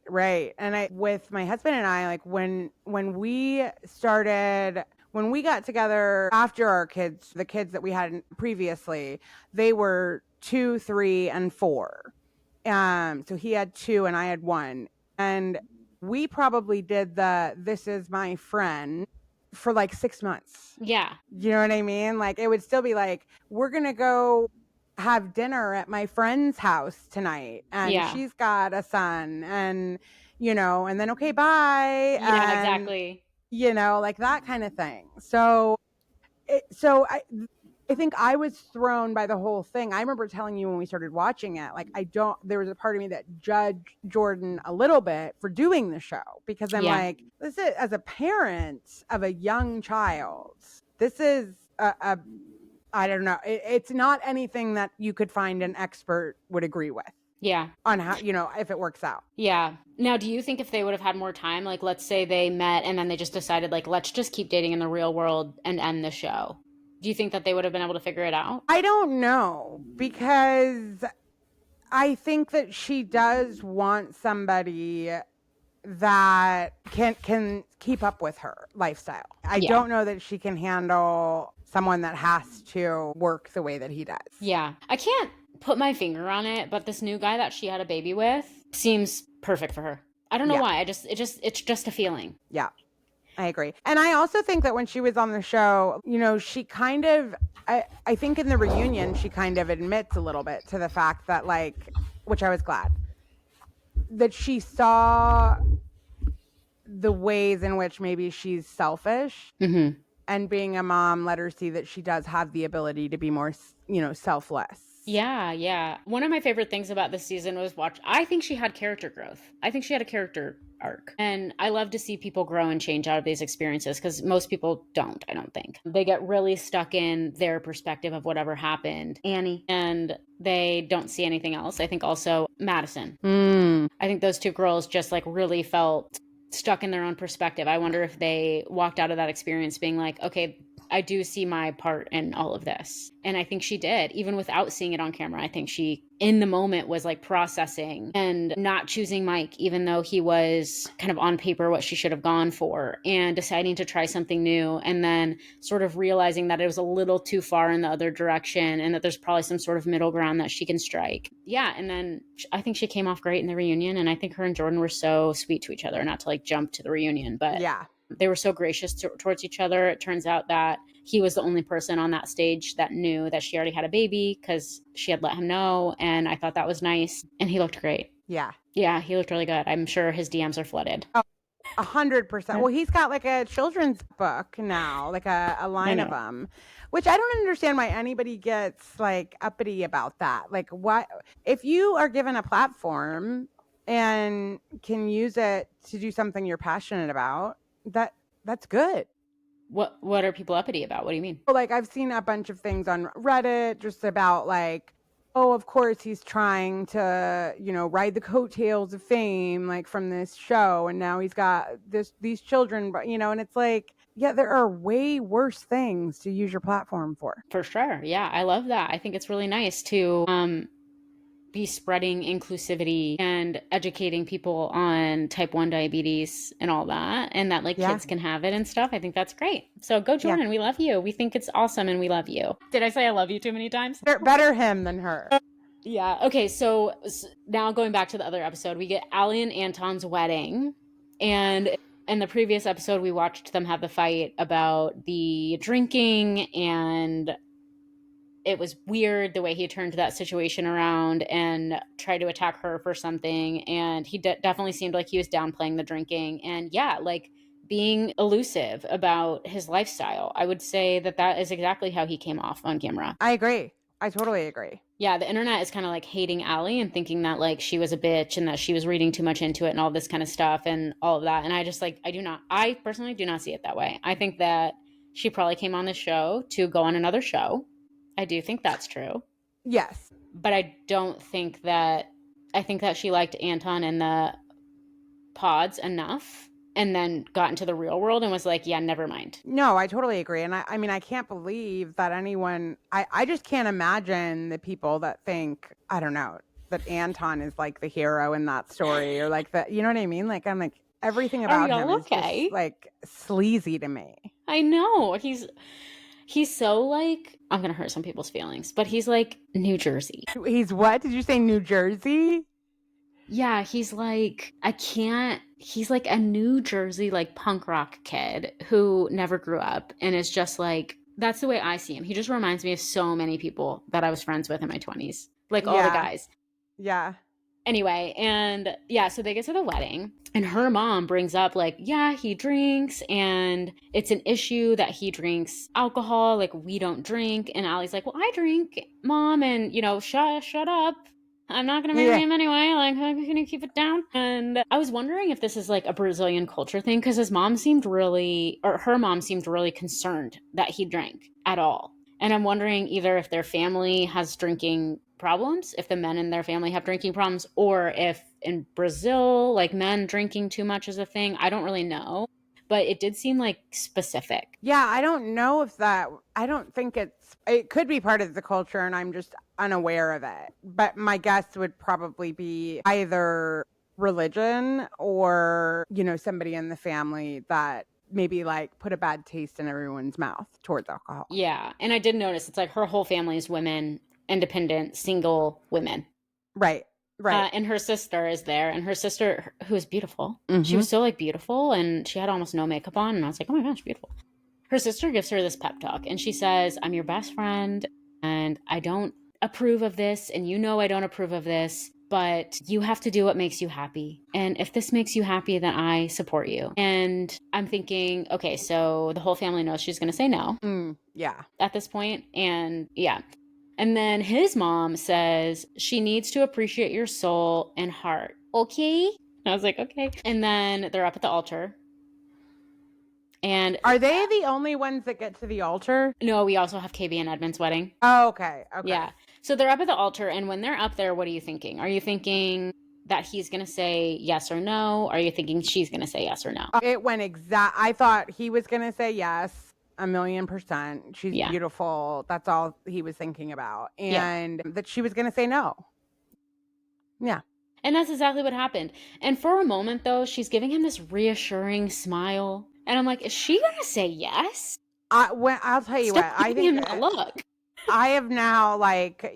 And with my husband and I, when we got together after our kids, the kids that we had previously, they were 2, 3, and 4. So he had 2 and I had 1. And we probably did this is my friend for 6 months.
Yeah.
You know what I mean? It would still be we're going to go have dinner at my friend's house tonight and she's got a son and and then okay, bye.
Yeah, exactly.
That kind of thing. So I think I was thrown by the whole thing. I remember telling you when we started watching it, there was a part of me that judged Jordan a little bit for doing the show because I'm this is, as a parent of a young child, this is I don't know. It's not anything that you could find an expert would agree with.
Yeah.
On how, if it works out.
Yeah. Now, do you think if they would have had more time, let's say they met and then they just decided, let's just keep dating in the real world and end the show. Do you think that they would have been able to figure it out?
I don't know, because I think that she does want somebody that can keep up with her lifestyle. I don't know that she can handle someone that has to work the way that he does.
Yeah. I can't put my finger on it, but this new guy that she had a baby with seems perfect for her. I don't know why. It's just a feeling.
Yeah. I agree. And I also think that when she was on the show, she kind of, I think in the reunion, she kind of admits a little bit to the fact that which I was glad, that she saw the ways in which maybe she's selfish, and being a mom let her see that she does have the ability to be more, selfless.
Yeah. One of my favorite things about this season was I think she had character growth. I think she had a character arc. And I love to see people grow and change out of these experiences because most people don't, I don't think. They get really stuck in their perspective of whatever happened. Annie. And they don't see anything else. I think also Madison. I think those two girls just like really felt stuck in their own perspective. I wonder if they walked out of that experience being like, okay, I do see my part in all of this. And I think she did, even without seeing it on camera. I think she, in the moment, was like processing and not choosing Mike, even though he was kind of on paper what she should have gone for, and deciding to try something new, and then sort of realizing that it was a little too far in the other direction and that there's probably some sort of middle ground that she can strike. Yeah. And then I think she came off great in the reunion. And I think her and Jordan were so sweet to each other, not to like jump to the reunion, but
Yeah.
they were so gracious towards each other. It turns out that he was the only person on that stage that knew that she already had a baby because she had let him know. And I thought that was nice. And he looked great.
Yeah.
Yeah, he looked really good. I'm sure his DMs are flooded.
100%. Well, he's got like a children's book now, like a line of them, which I don't understand why anybody gets like uppity about that. Like, what if you are given a platform and can use it to do something you're passionate about? That's good.
What are people uppity about? What do you mean?
Like, I've seen a bunch of things on Reddit just about like, oh, of course he's trying to, ride the coattails of fame, like from this show, and now he's got these children, but and it's like, yeah, there are way worse things to use your platform for.
For sure. Yeah, I love that. I think it's really nice to be spreading inclusivity and educating people on type 1 diabetes and all that, and that like kids can have it and stuff. I think that's great. So go Jordan. We love you. We think it's awesome and we love you. Did I say I love you too many times?
Better him than her.
Yeah. Okay. So now going back to the other episode, we get Allie and Anton's wedding, and in the previous episode, we watched them have the fight about the drinking, and it was weird the way he turned that situation around and tried to attack her for something. And he definitely seemed like he was downplaying the drinking and like being elusive about his lifestyle. I would say that is exactly how he came off on camera.
I agree. I totally agree.
Yeah, the internet is kind of like hating Allie and thinking that like she was a bitch and that she was reading too much into it and all this kind of stuff and all of that. And I personally do not see it that way. I think that she probably came on this show to go on another show. I do think that's true.
Yes.
But I think that she liked Anton and the pods enough and then got into the real world and was like, yeah, never mind.
No, I totally agree. And I mean, I can't believe that anyone, I just can't imagine the people that think, I don't know, that Anton is like the hero in that story or like that, you know what I mean? Like, I'm like, everything about him is just like sleazy to me.
I know. He's so like, I'm going to hurt some people's feelings, but he's like New Jersey.
He's what? Did you say New Jersey?
Yeah, he's like, he's like a New Jersey, like punk rock kid who never grew up and is just like, that's the way I see him. He just reminds me of so many people that I was friends with in my 20s. Like all the guys.
Yeah.
Anyway, and yeah, so they get to the wedding and her mom brings up like, yeah, he drinks and it's an issue that he drinks alcohol. Like we don't drink. And Allie's like, well, I drink, Mom. And shut up. I'm not going to marry him anyway. Like, can you keep it down? And I was wondering if this is like a Brazilian culture thing. Cause her mom seemed really concerned that he drank at all. And I'm wondering either if their family has drinking problems, if the men in their family have drinking problems, or if in Brazil, like men drinking too much is a thing. I don't really know, but it did seem like specific.
Yeah, I don't know if I don't think it could be part of the culture and I'm just unaware of it. But my guess would probably be either religion or, somebody in the family that maybe like put a bad taste in everyone's mouth towards alcohol.
Yeah. And I did notice it's like her whole family is women, independent, single women.
Right.
And her sister is there, and her sister, who is beautiful, she was so like beautiful, and she had almost no makeup on, and I was like, oh my gosh, beautiful. Her sister gives her this pep talk, and she says, I'm your best friend, and I don't approve of this, and I don't approve of this, but you have to do what makes you happy. And if this makes you happy, then I support you. And I'm thinking, okay, so the whole family knows she's going to say no
Yeah.
at this point. And yeah. And then his mom says she needs to appreciate your soul and heart. Okay. I was like, okay. And then they're up at the altar. And
Are they the only ones that get to the altar?
no, we also have KB and Edmund's wedding.
Oh, okay. Okay.
Yeah. So they're up at the altar, and when they're up there, what are you thinking? Are you thinking that he's going to say yes or no? Are you thinking she's going to say yes or no?
It went I thought he was going to say yes, 1,000,000%. She's beautiful. That's all he was thinking about. And that she was going to say no. Yeah.
And that's exactly what happened. And for a moment, though, she's giving him this reassuring smile. And I'm like, is she going to say yes?
I'll tell you what. I think
look.
I have now, like,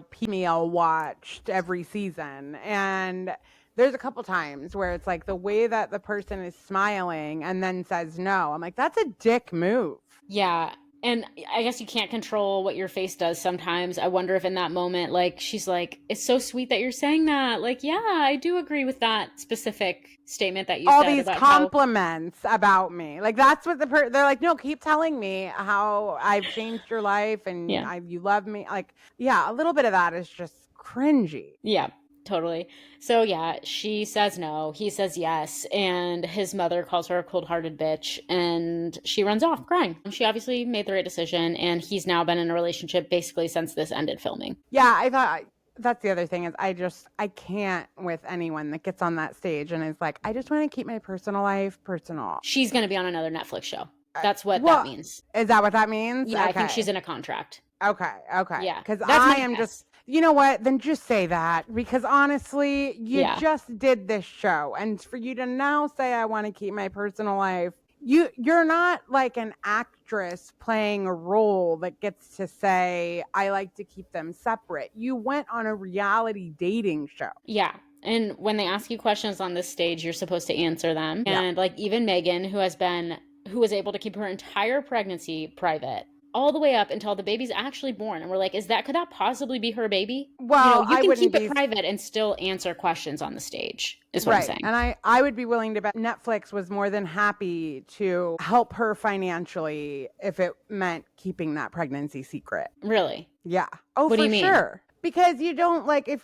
piecemeal watched every season. And there's a couple times where it's like the way that the person is smiling and then says no. I'm like, that's a dick move.
Yeah. And I guess you can't control what your face does sometimes. I wonder if in that moment, like, she's like, it's so sweet that you're saying that. Like, yeah, I do agree with that specific statement that you said.
All these compliments about me. Like, that's what they're like, no, keep telling me how I've changed your life and you love me. Like, yeah, a little bit of that is just cringy.
Yeah. Totally. So yeah, she says no, he says yes, and his mother calls her a cold-hearted bitch, and she runs off crying. She obviously made the right decision, and he's now been in a relationship basically since this ended filming.
Yeah, I thought that's the other thing is I can't with anyone that gets on that stage and is like, I just want to keep my personal life personal.
She's going to be on another Netflix show. That's what that means.
Is that what that means?
Yeah, okay. I think she's in a contract.
Okay.
Yeah.
Because I am just... You know what? Then just say that, because honestly, you just did this show, and for you to now say I want to keep my personal life, you're not like an actress playing a role that gets to say I like to keep them separate. You went on a reality dating show.
Yeah. And when they ask you questions on this stage, you're supposed to answer them. Yeah. And like even Megan, who was able to keep her entire pregnancy private all the way up until the baby's actually born. And we're like, could that possibly be her baby?
Well,
you can keep it private and still answer questions on the stage, is what I'm saying.
And I would be willing to bet Netflix was more than happy to help her financially if it meant keeping that pregnancy secret.
Really?
Yeah. Oh,
what do you mean?
Sure. Because you don't like if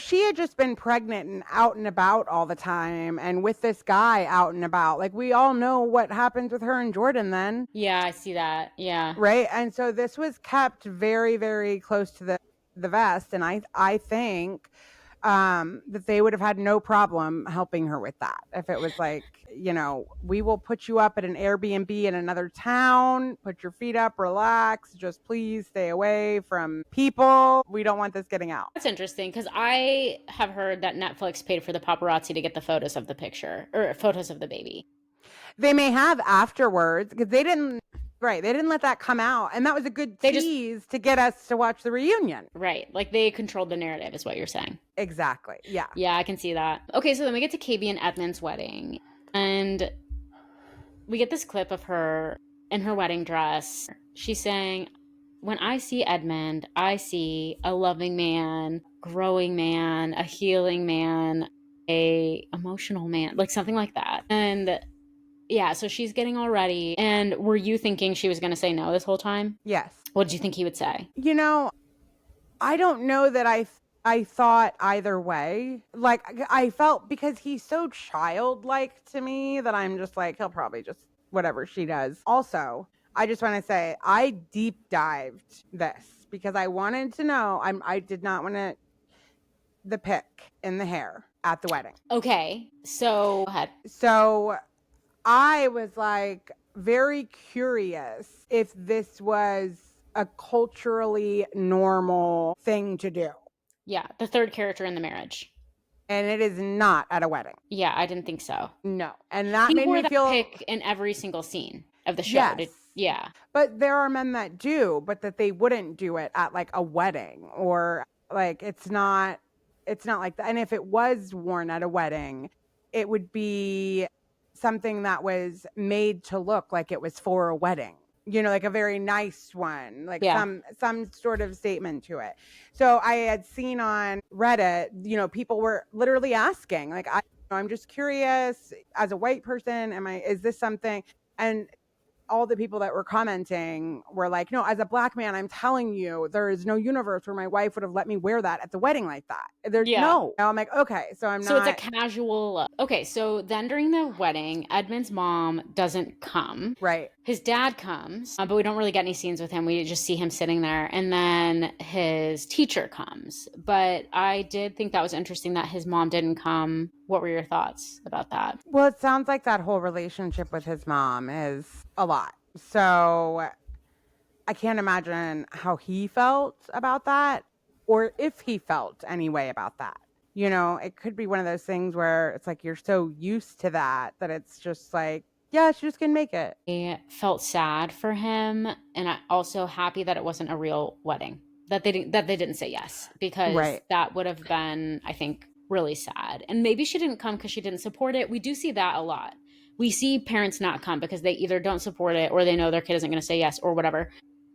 she had just been pregnant and out and about all the time and with this guy out and about, like we all know what happens with her and Jordan then.
Yeah, I see that. Yeah.
Right. And so this was kept very, very close to the vest. And I think that they would have had no problem helping her with that. If it was like, we will put you up at an Airbnb in another town, put your feet up, relax, just please stay away from people. We don't want this getting out.
That's interesting because I have heard that Netflix paid for the paparazzi to get the photos of the picture or photos of the baby.
They may have afterwards because they didn't let that come out. And that was a good tease to get us to watch the reunion.
Right. Like they controlled the narrative is what you're saying.
Exactly. Yeah.
Yeah, I can see that. Okay, so then we get to KB and Edmund's wedding. And we get this clip of her in her wedding dress. She's saying, when I see Edmund, I see a loving man, growing man, a healing man, a emotional man, like something like that. And yeah, so she's getting all ready. And were you thinking she was going to say no this whole time?
Yes.
What did you think he would say?
I don't know that I thought either way. Like, I felt because he's so childlike to me that I'm just like, he'll probably just whatever she does. Also, I just want to say I deep dived this because I wanted to know. I did not want the pick in the hair at the wedding.
Okay, so go ahead.
So I was like very curious if this was a culturally normal thing to do.
Yeah, the third character in the marriage.
And it is not at a wedding.
Yeah, I didn't think so.
No. And that made me feel
pick in every single scene of the show.
Yes.
Yeah.
But there are men that do, but that they wouldn't do it at like a wedding or like it's not like that. And if it was worn at a wedding, it would be something that was made to look like it was for a wedding. like a very nice one, like
Yeah.
some sort of statement to it. So I had seen on Reddit, people were literally asking, like, I'm just curious as a white person, is this something? And all the people that were commenting were like, no, as a black man, I'm telling you, there is no universe where my wife would have let me wear that at the wedding like that. There's
Yeah.
no. I'm like, okay, so I'm
So
not.
it's a casual. Okay, so then during the wedding, Edmund's mom doesn't come.
Right.
His dad comes, but we don't really get any scenes with him. We just see him sitting there. And then his teacher comes. But I did think that was interesting that his mom didn't come. What were your thoughts about that?
Well, it sounds like that whole relationship with his mom is a lot. So I can't imagine how he felt about that, or if he felt any way about that. It could be one of those things where it's like you're so used to that it's just like, yeah, she just couldn't make it.
I felt sad for him, and I also happy that it wasn't a real wedding. That they didn't say yes, because
Right.
that would have been, I think, really sad. And maybe she didn't come because she didn't support it. We do see that a lot. We see parents not come because they either don't support it or they know their kid isn't going to say yes or whatever.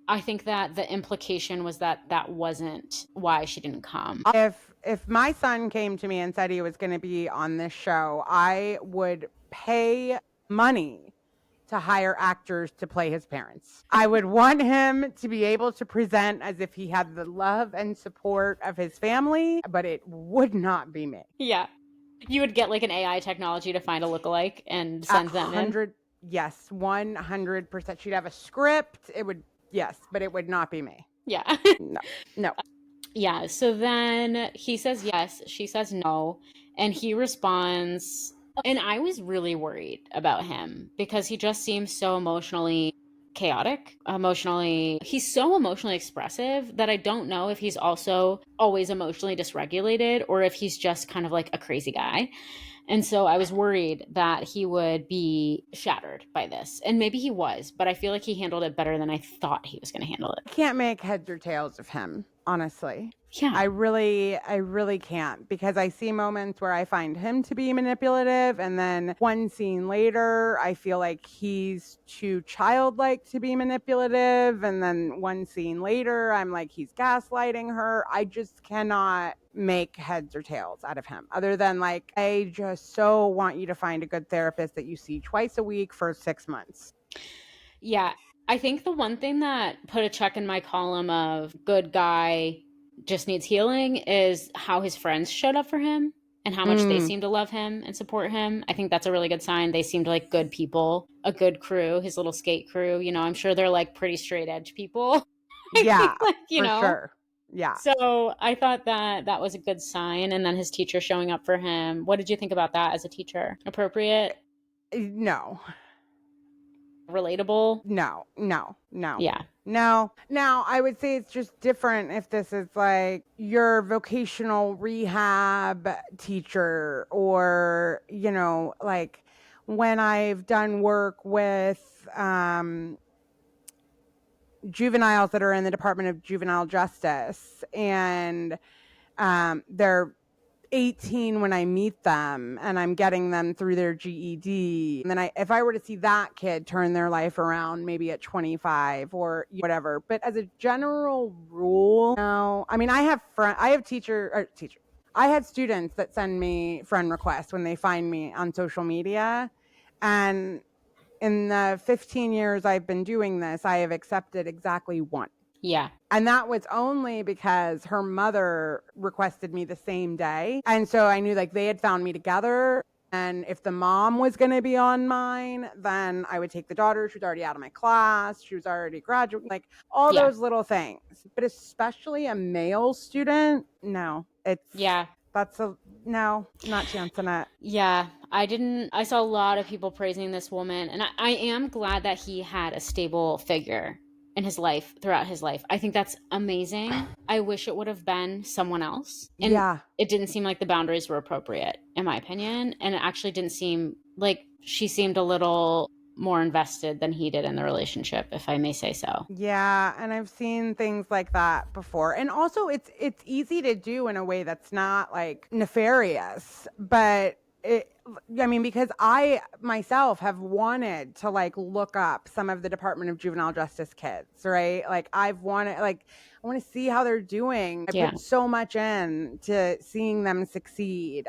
I think that the implication was that that wasn't why she didn't come.
If my son came to me and said he was going to be on this show, I would pay money to hire actors to play his parents. I would want him to be able to present as if he had the love and support of his family, but it would not be me.
Yeah. You would get like an AI technology to find a lookalike and send them in?
Yes, 100%. She'd have a script. Yes, but it would not be me.
Yeah.
No.
Yeah, so then he says yes, she says no, and he responds. And I was really worried about him because he just seems so emotionally chaotic. He's so emotionally expressive that I don't know if he's also always emotionally dysregulated or if he's just kind of like a crazy guy. And so I was worried that he would be shattered by this. And maybe he was, but I feel like he handled it better than I thought he was going to handle it.
I can't make heads or tails of him, honestly.
Yeah.
I really can't, because I see moments where I find him to be manipulative, and then one scene later, I feel like he's too childlike to be manipulative, and then one scene later, I'm like, he's gaslighting her. I just cannot make heads or tails out of him, other than like, I just so want you to find a good therapist that you see twice a week for 6 months.
Yeah. I think the one thing that put a check in my column of good guy just needs healing is how his friends showed up for him and how much they seem to love him and support him. I think that's a really good sign. They seemed like good people, a good crew, his little skate crew. I'm sure they're like pretty straight edge people.
Yeah,
like,
for sure. Yeah.
So I thought that was a good sign. And then his teacher showing up for him. What did you think about that as a teacher? Appropriate?
No.
Relatable?
No.
Yeah.
No. Now, I would say it's just different if this is like your vocational rehab teacher, or, like when I've done work with juveniles that are in the Department of Juvenile Justice, and they're 18 when I meet them, and I'm getting them through their GED. And then if I were to see that kid turn their life around maybe at 25 or whatever. But as a general rule, no. I mean, I have students that send me friend requests when they find me on social media. And in the 15 years I've been doing this, I have accepted exactly one.
Yeah.
And that was only because her mother requested me the same day. And so I knew like they had found me together. And if the mom was going to be on mine, then I would take the daughter. She was already out of my class. She was already graduating, like all those little things. But especially a male student, no. No, not chancing it.
Yeah, I saw a lot of people praising this woman, and I am glad that he had a stable figure in his life, throughout his life. I think that's amazing. I wish it would have been someone else. And it didn't seem like the boundaries were appropriate, in my opinion. And it actually didn't seem like she seemed a little more invested than he did in the relationship, if I may say so.
Yeah, and I've seen things like that before. And also it's easy to do in a way that's not like nefarious, but because I myself have wanted to like look up some of the Department of Juvenile Justice kids, right? Like I want to see how they're doing. I
Yeah.
put so much in to seeing them succeed,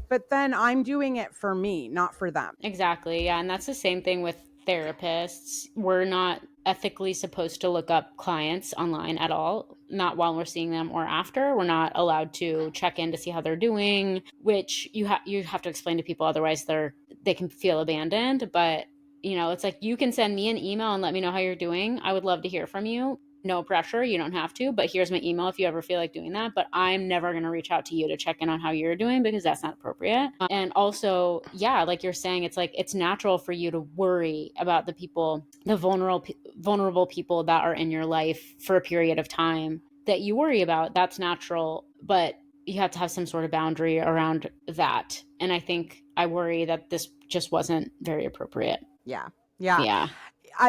but then I'm doing it for me, not for them.
Exactly. Yeah. And that's the same thing with therapists. We're not ethically supposed to look up clients online at all, not while we're seeing them or after. We're not allowed to check in to see how they're doing, which you have to explain to people, otherwise they can feel abandoned. But it's like, you can send me an email and let me know how you're doing. I would love to hear from you. No pressure. You don't have to, but here's my email if you ever feel like doing that. But I'm never going to reach out to you to check in on how you're doing, because that's not appropriate. And also, yeah, like you're saying, it's like, it's natural for you to worry about the people, the vulnerable people that are in your life for a period of time that you worry about. That's natural, but you have to have some sort of boundary around that. And I think I worry that this just wasn't very appropriate.
Yeah.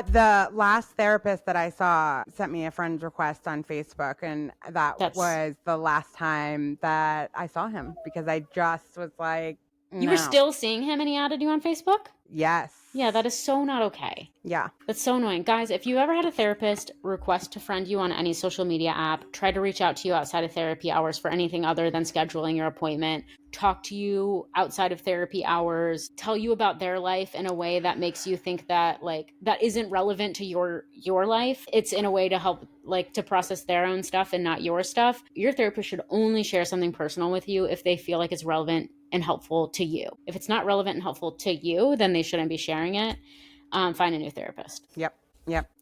The last therapist that I saw sent me a friend's request on Facebook, and that was the last time that I saw him, because I just was like, no.
You were still seeing him and he added you on Facebook?
Yes.
Yeah, that is so not okay.
Yeah.
That's so annoying. Guys, if you ever had a therapist request to friend you on any social media app, try to reach out to you outside of therapy hours for anything other than scheduling your appointment, talk to you outside of therapy hours, tell you about their life in a way that makes you think that like that isn't relevant to your life. It's in a way to help like to process their own stuff and not your stuff. Your therapist should only share something personal with you if they feel like it's relevant and helpful to you. If it's not relevant and helpful to you, then they shouldn't be sharing it. Find a new therapist.
Yep.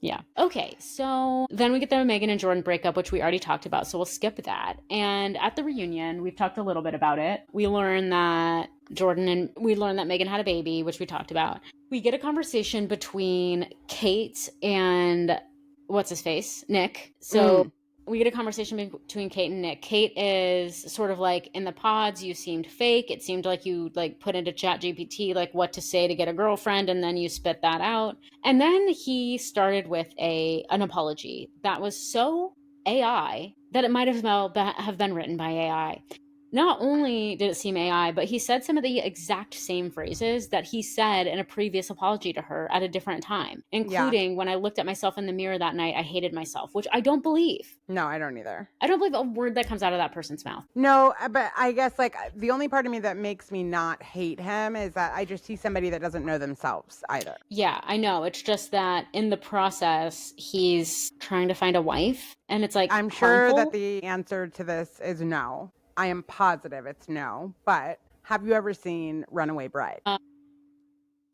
Yeah. Okay. So then we get the Megan and Jordan breakup, which we already talked about. So we'll skip that. And at the reunion, we've talked a little bit about it. We learn that Megan had a baby, which we talked about. We get a conversation between Kate and what's his face? Nick. So we get a conversation between Kate and Nick. Kate is sort of like, in the pods, you seemed fake. It seemed like you like put into ChatGPT like what to say to get a girlfriend, and then you spit that out. And then he started with an apology that was so AI that it might as well have been written by AI. Not only did it seem AI, but he said some of the exact same phrases that he said in a previous apology to her at a different time, including when I looked at myself in the mirror that night, I hated myself, which I don't believe.
No, I don't either.
I don't believe a word that comes out of that person's mouth.
No, but I guess like the only part of me that makes me not hate him is that I just see somebody that doesn't know themselves either.
Yeah, I know. It's just that in the process, he's trying to find a wife, and it's like,
I'm sure that the answer to this is no. I am positive it's no, but have you ever seen Runaway Bride?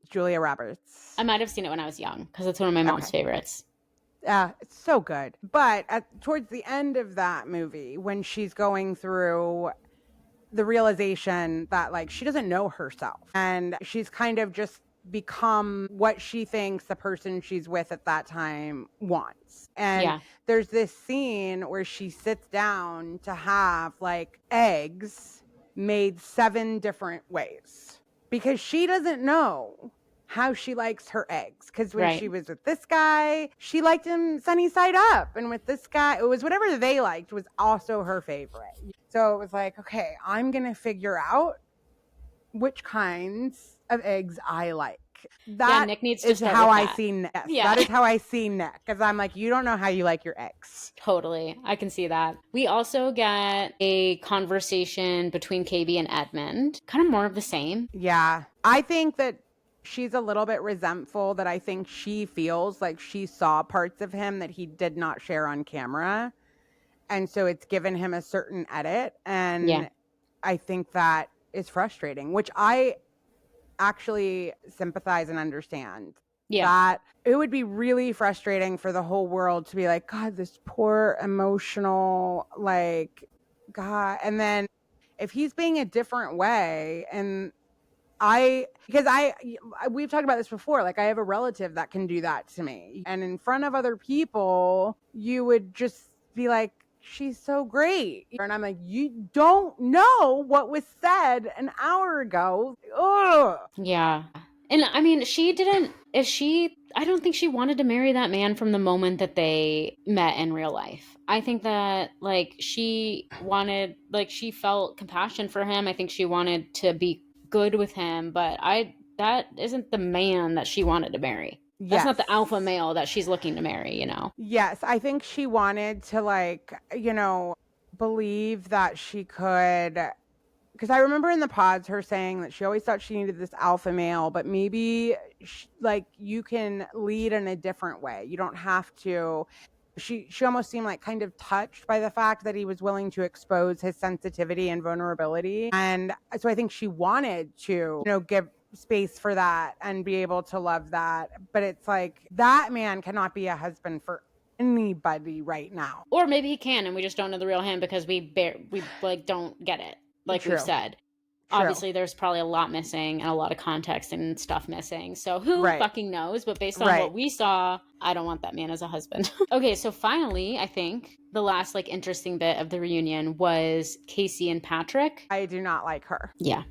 Julia Roberts.
I might have seen it when I was young, because it's one of my mom's favorites.
It's so good. But towards the end of that movie, when she's going through the realization that like she doesn't know herself, and she's kind of just become what she thinks the person she's with at that time wants. And there's this scene where she sits down to have like eggs made 7 different ways, because she doesn't know how she likes her eggs. Because when she was with this guy, she liked him sunny side up. And with this guy, it was whatever they liked was also her favorite. So it was like, okay, I'm going to figure out which kinds of eggs I like. That
Nick needs to
is how I see Nick. That is how I see Nick. Because I'm like, you don't know how you like your eggs.
Totally. I can see that. We also get a conversation between KB and Edmund. Kind of more of the same.
Yeah. I think that she's a little bit resentful that I think she feels like she saw parts of him that he did not share on camera. And so it's given him a certain edit. And I think that is frustrating, which I actually sympathize and understand. That it would be really frustrating for the whole world to be like, God, this poor emotional, like, God. And then if he's being a different way, and we've talked about this before, like I have a relative that can do that to me. And in front of other people, you would just be like, she's so great. And I'm like, you don't know what was said an hour ago. Ugh.
Yeah. And I mean, I don't think she wanted to marry that man from the moment that they met in real life. I think that like she felt compassion for him. I think she wanted to be good with him, but that isn't the man that she wanted to marry. That's not the alpha male that she's looking to marry, you know?
Yes, I think she wanted to, like, believe that she could. Because I remember in the pods her saying that she always thought she needed this alpha male, but maybe like you can lead in a different way. You don't have to. She almost seemed like kind of touched by the fact that he was willing to expose his sensitivity and vulnerability. And so I think she wanted to, give space for that and be able to love that. But it's like that man cannot be a husband for anybody right now.
Or maybe he can, and we just don't know the real him because we like don't get it. Like
True.
we've said.
True.
Obviously, there's probably a lot missing and a lot of context and stuff missing. So who fucking knows? But based on what we saw, I don't want that man as a husband. Okay, so finally, I think the last like interesting bit of the reunion was Casey and Patrick.
I do not like her.
Yeah.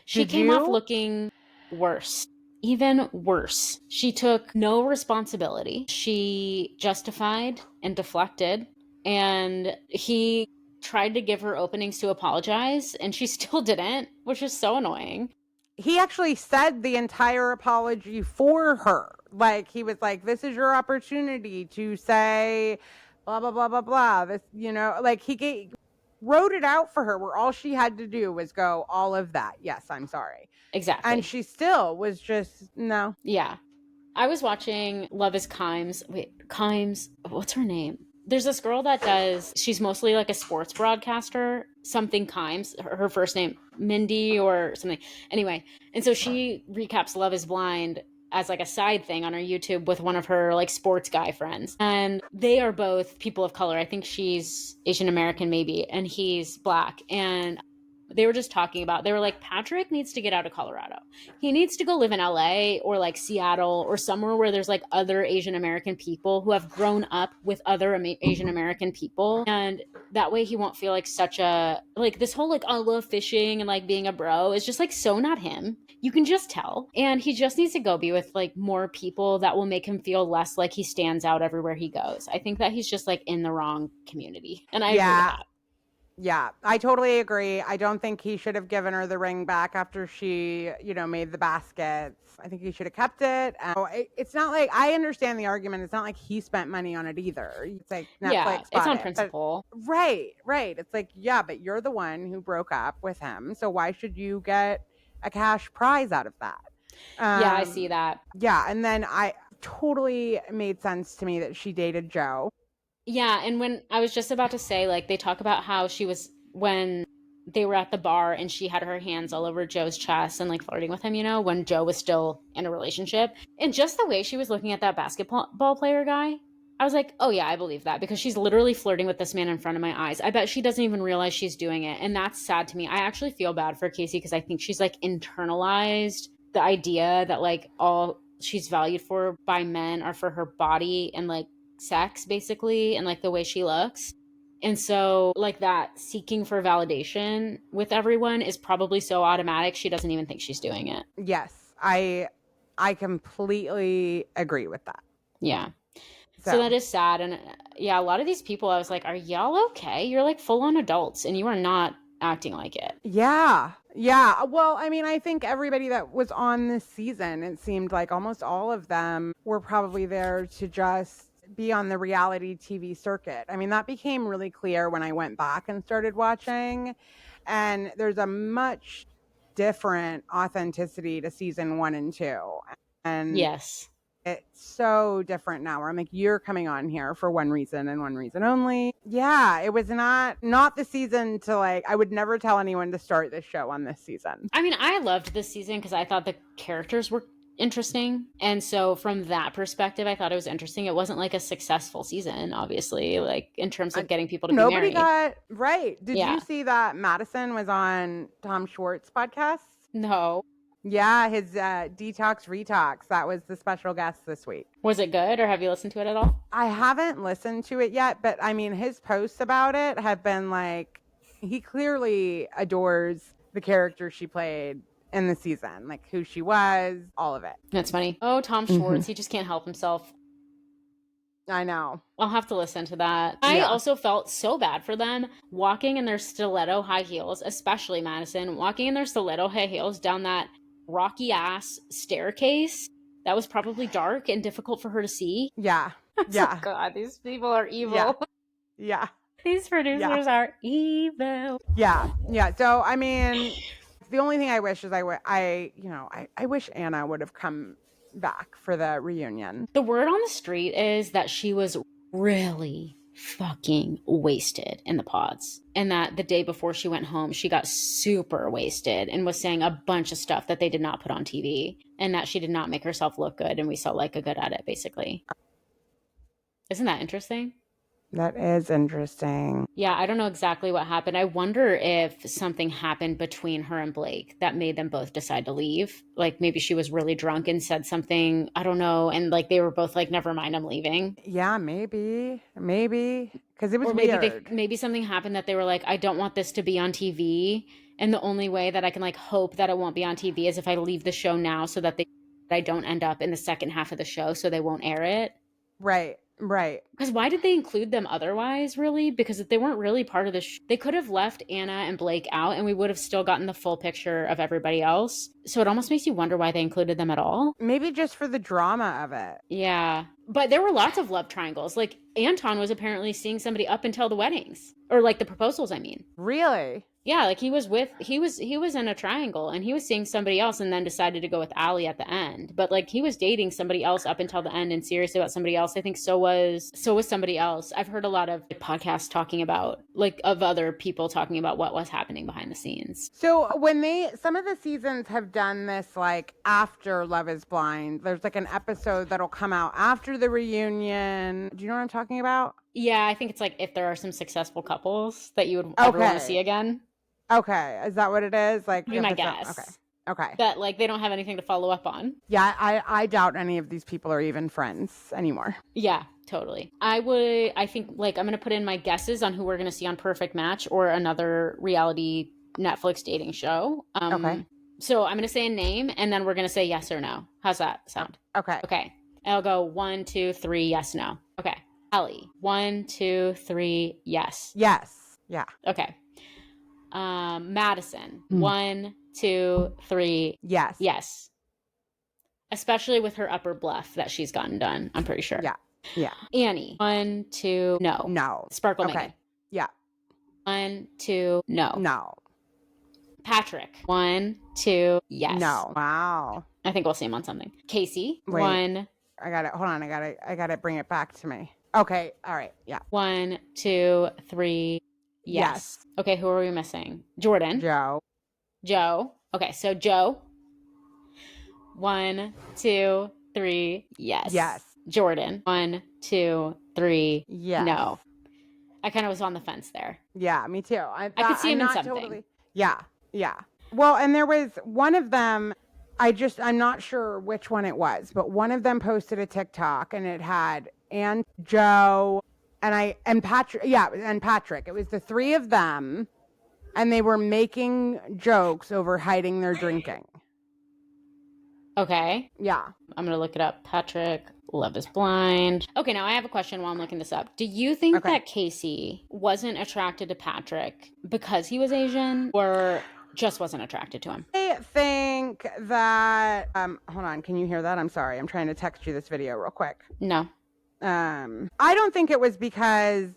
She came off looking worse. Even worse. She took no responsibility. She justified and deflected. And he tried to give her openings to apologize, and she still didn't, which is so annoying.
He actually said the entire apology for her. Like, he was like, this is your opportunity to say blah, blah, blah, blah, blah. This, like he wrote it out for her where all she had to do was go, all of that. Yes, I'm sorry.
Exactly.
And she still was just, no.
Yeah. I was watching Love is Kimes. Wait, Kimes. What's her name? There's this girl that she's mostly like a sports broadcaster, something Kimes, her first name, Mindy or something. Anyway, and so she recaps Love is Blind as like a side thing on her YouTube with one of her like sports guy friends. And they are both people of color. I think she's Asian American maybe, and he's Black. And they were just talking about, they were like, Patrick needs to get out of Colorado. He needs to go live in LA or like Seattle or somewhere where there's like other Asian American people who have grown up with other Asian American people. And that way he won't feel like such a, like this whole like, I love fishing and like being a bro is just like so not him. You can just tell. And he just needs to go be with like more people that will make him feel less like he stands out everywhere he goes. I think that he's just like in the wrong community. And I agree with that.
Yeah, I totally agree. I don't think he should have given her the ring back after she, made the baskets. I think he should have kept it. It's not like, I understand the argument. It's not like he spent money on it either. It's like Netflix
it's on principle.
But, right. It's like, yeah, but you're the one who broke up with him. So why should you get a cash prize out of that?
Yeah, I see that.
Yeah, and then I totally made sense to me that she dated Joe.
Yeah, and when I was just about to say, like, they talk about how she was, when they were at the bar and she had her hands all over Joe's chest and, like, flirting with him, when Joe was still in a relationship. And just the way she was looking at that basketball player guy, I was like, oh, yeah, I believe that, because she's literally flirting with this man in front of my eyes. I bet she doesn't even realize she's doing it, and that's sad to me. I actually feel bad for Casey because I think she's, like, internalized the idea that, like, all she's valued for by men are for her body and, like, sex basically, and like the way she looks. And so like that seeking for validation with everyone is probably so automatic she doesn't even think she's doing it.
Yes, I completely agree with that.
Yeah. So that is sad. And yeah, a lot of these people, I was like, are y'all okay? You're like full on adults and you are not acting like it.
Yeah. Well, I mean, I think everybody that was on this season, it seemed like almost all of them were probably there to just be on the reality TV circuit. I mean, that became really clear when I went back and started watching, and there's a much different authenticity to season 1 and 2. And
yes,
it's so different now where I'm like, you're coming on here for one reason and one reason only. Yeah, it was not the season to like, I would never tell anyone to start this show on this season.
I mean, I loved this season because I thought the characters were interesting. And so from that perspective, I thought it was interesting. It wasn't like a successful season, obviously, like in terms of getting people to be married.
Nobody got right. Did you see that Madison was on Tom Schwartz's podcast?
No.
Yeah, his Detox Retox. That was the special guest this week.
Was it good, or have you listened to it at all?
I haven't listened to it yet, but I mean, his posts about it have been like, he clearly adores the character she played in the season, like who she was, all of it.
That's funny. Oh, Tom Schwartz, he just can't help himself.
I know.
I'll have to listen to that. I
Yeah.
also felt so bad for them walking in their stiletto high heels, especially Madison, walking in their stiletto high heels down that rocky ass staircase that was probably dark and difficult for her to see.
Yeah.
I was
Yeah.
like, God, these people are evil.
Yeah. Yeah.
These producers are evil.
Yeah. Yeah. So, I mean, the only thing I wish is I wish Anna would have come back for the reunion.
The word on the street is that she was really fucking wasted in the pods. And that the day before she went home, she got super wasted and was saying a bunch of stuff that they did not put on TV. And that she did not make herself look good. And we saw like a good edit, basically. Isn't that interesting?
That is interesting.
Yeah, I don't know exactly what happened. I wonder if something happened between her and Blake that made them both decide to leave. Like maybe she was really drunk and said something, I don't know, and like they were both like, never mind, I'm leaving.
Yeah, maybe. Because it was
Or maybe
weird.
maybe something happened that they were like, I don't want this to be on TV. And the only way that I can like hope that it won't be on TV is if I leave the show now so that I don't end up in the second half of the show so they won't air it.
Right.
Because why did they include them otherwise, really? Because if they weren't really part of the they could have left Anna and Blake out and we would have still gotten the full picture of everybody else. So it almost makes you wonder why they included them at all.
Maybe just for the drama of it.
Yeah. But there were lots of love triangles. Like Anton was apparently seeing somebody up until the weddings. Or like the proposals, I mean.
Really?
Yeah, like he was in a triangle and he was seeing somebody else and then decided to go with Allie at the end. But like he was dating somebody else up until the end and serious about somebody else. I think so was somebody else. I've heard a lot of podcasts talking about like of other people talking about what was happening behind the scenes.
So some of the seasons have done this like after Love is Blind. There's like an episode that'll come out after the reunion. Do you know what I'm talking about?
Yeah, I think it's like if there are some successful couples that you would ever want to see again.
Okay, is that what it is? Like,
Be my guess.
Okay.
That like they don't have anything to follow up on.
Yeah, I doubt any of these people are even friends anymore.
Yeah, totally. I think like I'm gonna put in my guesses on who we're gonna see on Perfect Match or another reality Netflix dating show.
Okay.
So I'm gonna say a name and then we're gonna say yes or no. How's that sound?
Okay.
Okay. I'll go 1, 2, 3, yes, no. Okay. Ellie. 1, 2, 3, yes.
Yes. Yeah.
Okay. Madison. 1, 2, 3.
Yes.
Yes. Especially with her upper bluff that she's gotten done, I'm pretty sure.
Yeah.
Annie. 1, 2, no.
No.
Sparkle
Okay.
Megan.
Yeah.
1, 2, no.
No.
Patrick. 1, 2, yes.
No. Wow.
I think we'll see him on something. Casey.
Wait.
1.
I got it. Hold on. I got to bring it back to me. Okay. All right. Yeah.
1, 2, 3. Yes. Okay, who are we missing? Jordan. Joe. Okay, so Joe. 1, 2, 3. Yes.
Yes.
Jordan. 1, 2, 3.
Yes.
No. I kind of was on the fence there.
Yeah, me too. I
could see him in
not
something.
Totally. Yeah. Well, and there was one of them. I'm not sure which one it was, but one of them posted a TikTok and it had Joe and Patrick. Yeah, and Patrick. It was the three of them, and they were making jokes over hiding their drinking.
Okay.
Yeah.
I'm going to look it up. Patrick, Love is Blind. Okay, now I have a question while I'm looking this up. Do you think that Casey wasn't attracted to Patrick because he was Asian or just wasn't attracted to him?
I think that hold on, can you hear that? I'm sorry. I'm trying to text you this video real quick.
No.
I don't think it was because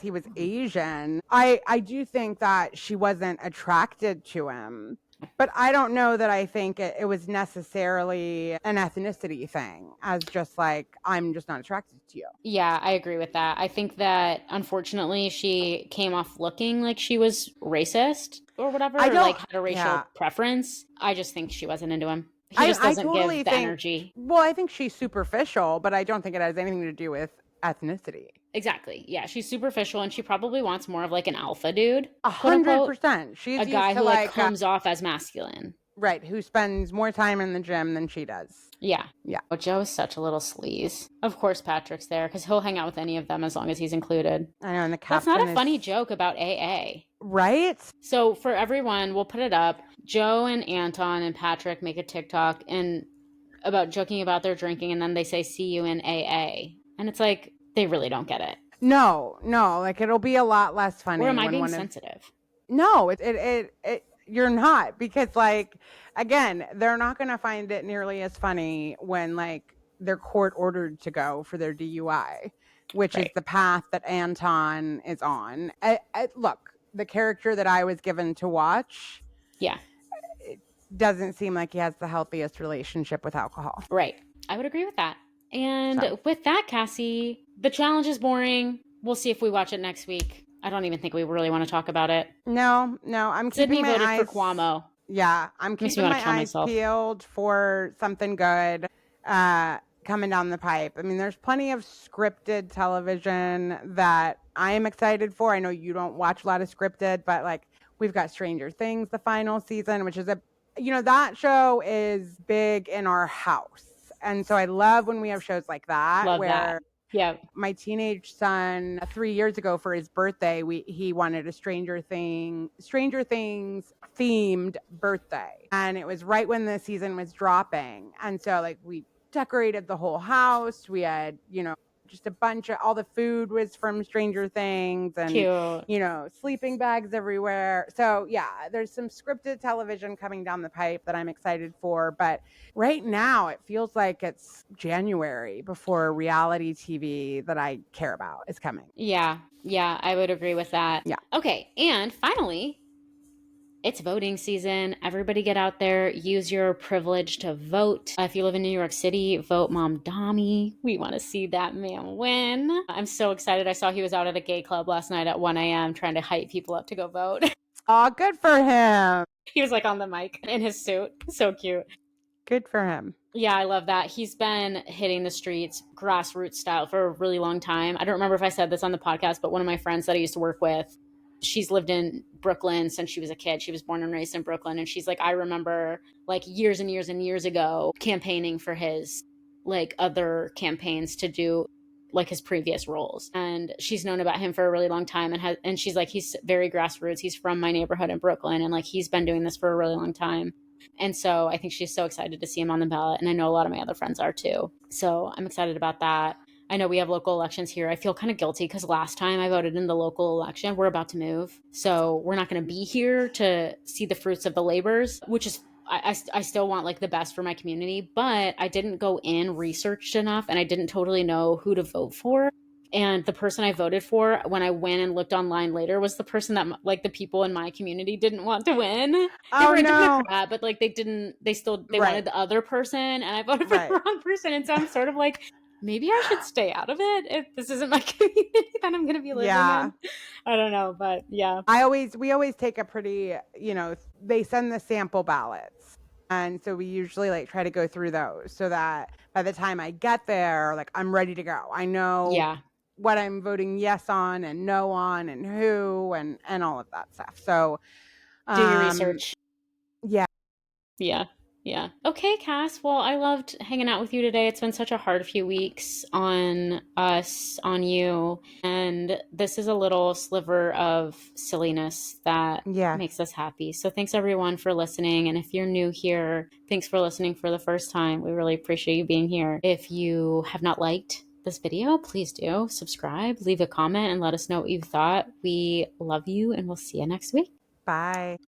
he was Asian. I do think that she wasn't attracted to him. But I don't know that I think it was necessarily an ethnicity thing, as just like, I'm just not attracted to you.
Yeah, I agree with that. I think that, unfortunately, she came off looking like she was racist or whatever, or like had a racial preference. I just think she wasn't into him. He just doesn't give the energy.
Well, I think she's superficial, but I don't think it has anything to do with ethnicity.
Exactly. Yeah, she's superficial, and she probably wants more of like an alpha dude.
100%. She's
a guy who like comes off as masculine.
Right, who spends more time in the gym than she does.
Yeah.
Yeah.
But Joe is such a little sleaze. Of course Patrick's there, because he'll hang out with any of them as long as he's included.
I know, and the caption
That's not a funny joke about AA.
Right?
So for everyone, we'll put it up. Joe and Anton and Patrick make a TikTok, and about joking about their drinking, and then they say, see you in AA. And it's like, they really don't get it.
No, like it'll be a lot less funny.
Or am I
when
being
one of
sensitive?
No, you're not, because like, again, they're not going to find it nearly as funny when like they're court ordered to go for their DUI, which is
Right.
the path that Anton is on. Look, the character that I was given to watch,
Yeah.
it doesn't seem like he has the healthiest relationship with alcohol.
Right. I would agree with that. And
So.
with that, Cassie, the challenge is boring. We'll see if we watch it next week. I don't even think we really want to talk about it.
No, I'm
Sydney
keeping my
voted
eyes
for Cuomo.
Yeah, I'm
Makes me
keeping
wanna
my
kill
eyes
myself.
peeled for something good coming down the pipe. I mean, there's plenty of scripted television that I am excited for. I know you don't watch a lot of scripted, but like we've got Stranger Things, the final season, which is that show is big in our house. And so I love when we have shows like that
Love
where
that. Yeah.
my teenage son 3 years ago for his birthday, he wanted a Stranger Things themed birthday. And it was right when the season was dropping. And so like we decorated the whole house. We had, just a bunch of all the food was from Stranger Things and
Cute.
sleeping bags everywhere. So yeah, there's some scripted television coming down the pipe that I'm excited for, but right now it feels like it's January before reality TV that I care about is coming.
Yeah, I would agree with that.
Yeah.
Okay, and finally, it's voting season. Everybody get out there, use your privilege to vote. If you live in New York City, vote Mom Dami. We want to see that man win. I'm so excited. I saw he was out at a gay club last night at 1 a.m. trying to hype people up to go vote.
Oh, good for him.
He was like on the mic in his suit. So cute.
Good for him.
Yeah, I love that. He's been hitting the streets grassroots style for a really long time. I don't remember if I said this on the podcast, but one of my friends that I used to work with, she's lived in Brooklyn since she was a kid. She was born and raised in Brooklyn. And she's like, I remember like years and years and years ago campaigning for his like other campaigns to do like his previous roles. And she's known about him for a really long time and she's like, he's very grassroots. He's from my neighborhood in Brooklyn. And like, he's been doing this for a really long time. And so I think she's so excited to see him on the ballot. And I know a lot of my other friends are too. So I'm excited about that. I know we have local elections here. I feel kind of guilty because last time I voted in the local election, we're about to move. So we're not going to be here to see the fruits of the labors, which is, I still want like the best for my community, but I didn't go in researched enough and I didn't totally know who to vote for. And the person I voted for when I went and looked online later was the person that like the people in my community didn't want to win. They were a Democrat, but like they wanted the other person and I voted for the wrong person. And so I'm sort of like, maybe I should stay out of it if this isn't my community that I'm going to be living in. I don't know, but yeah.
We always take a pretty, they send the sample ballots. And so we usually like try to go through those so that by the time I get there, like I'm ready to go. I know what I'm voting yes on and no on and who and all of that stuff. So
do your research.
Yeah.
Okay, Cass. Well, I loved hanging out with you today. It's been such a hard few weeks on us, on you. And this is a little sliver of silliness that makes us happy. So thanks everyone for listening. And if you're new here, thanks for listening for the first time. We really appreciate you being here. If you have not liked this video, please do subscribe, leave a comment, and let us know what you thought. We love you, and we'll see you next week.
Bye.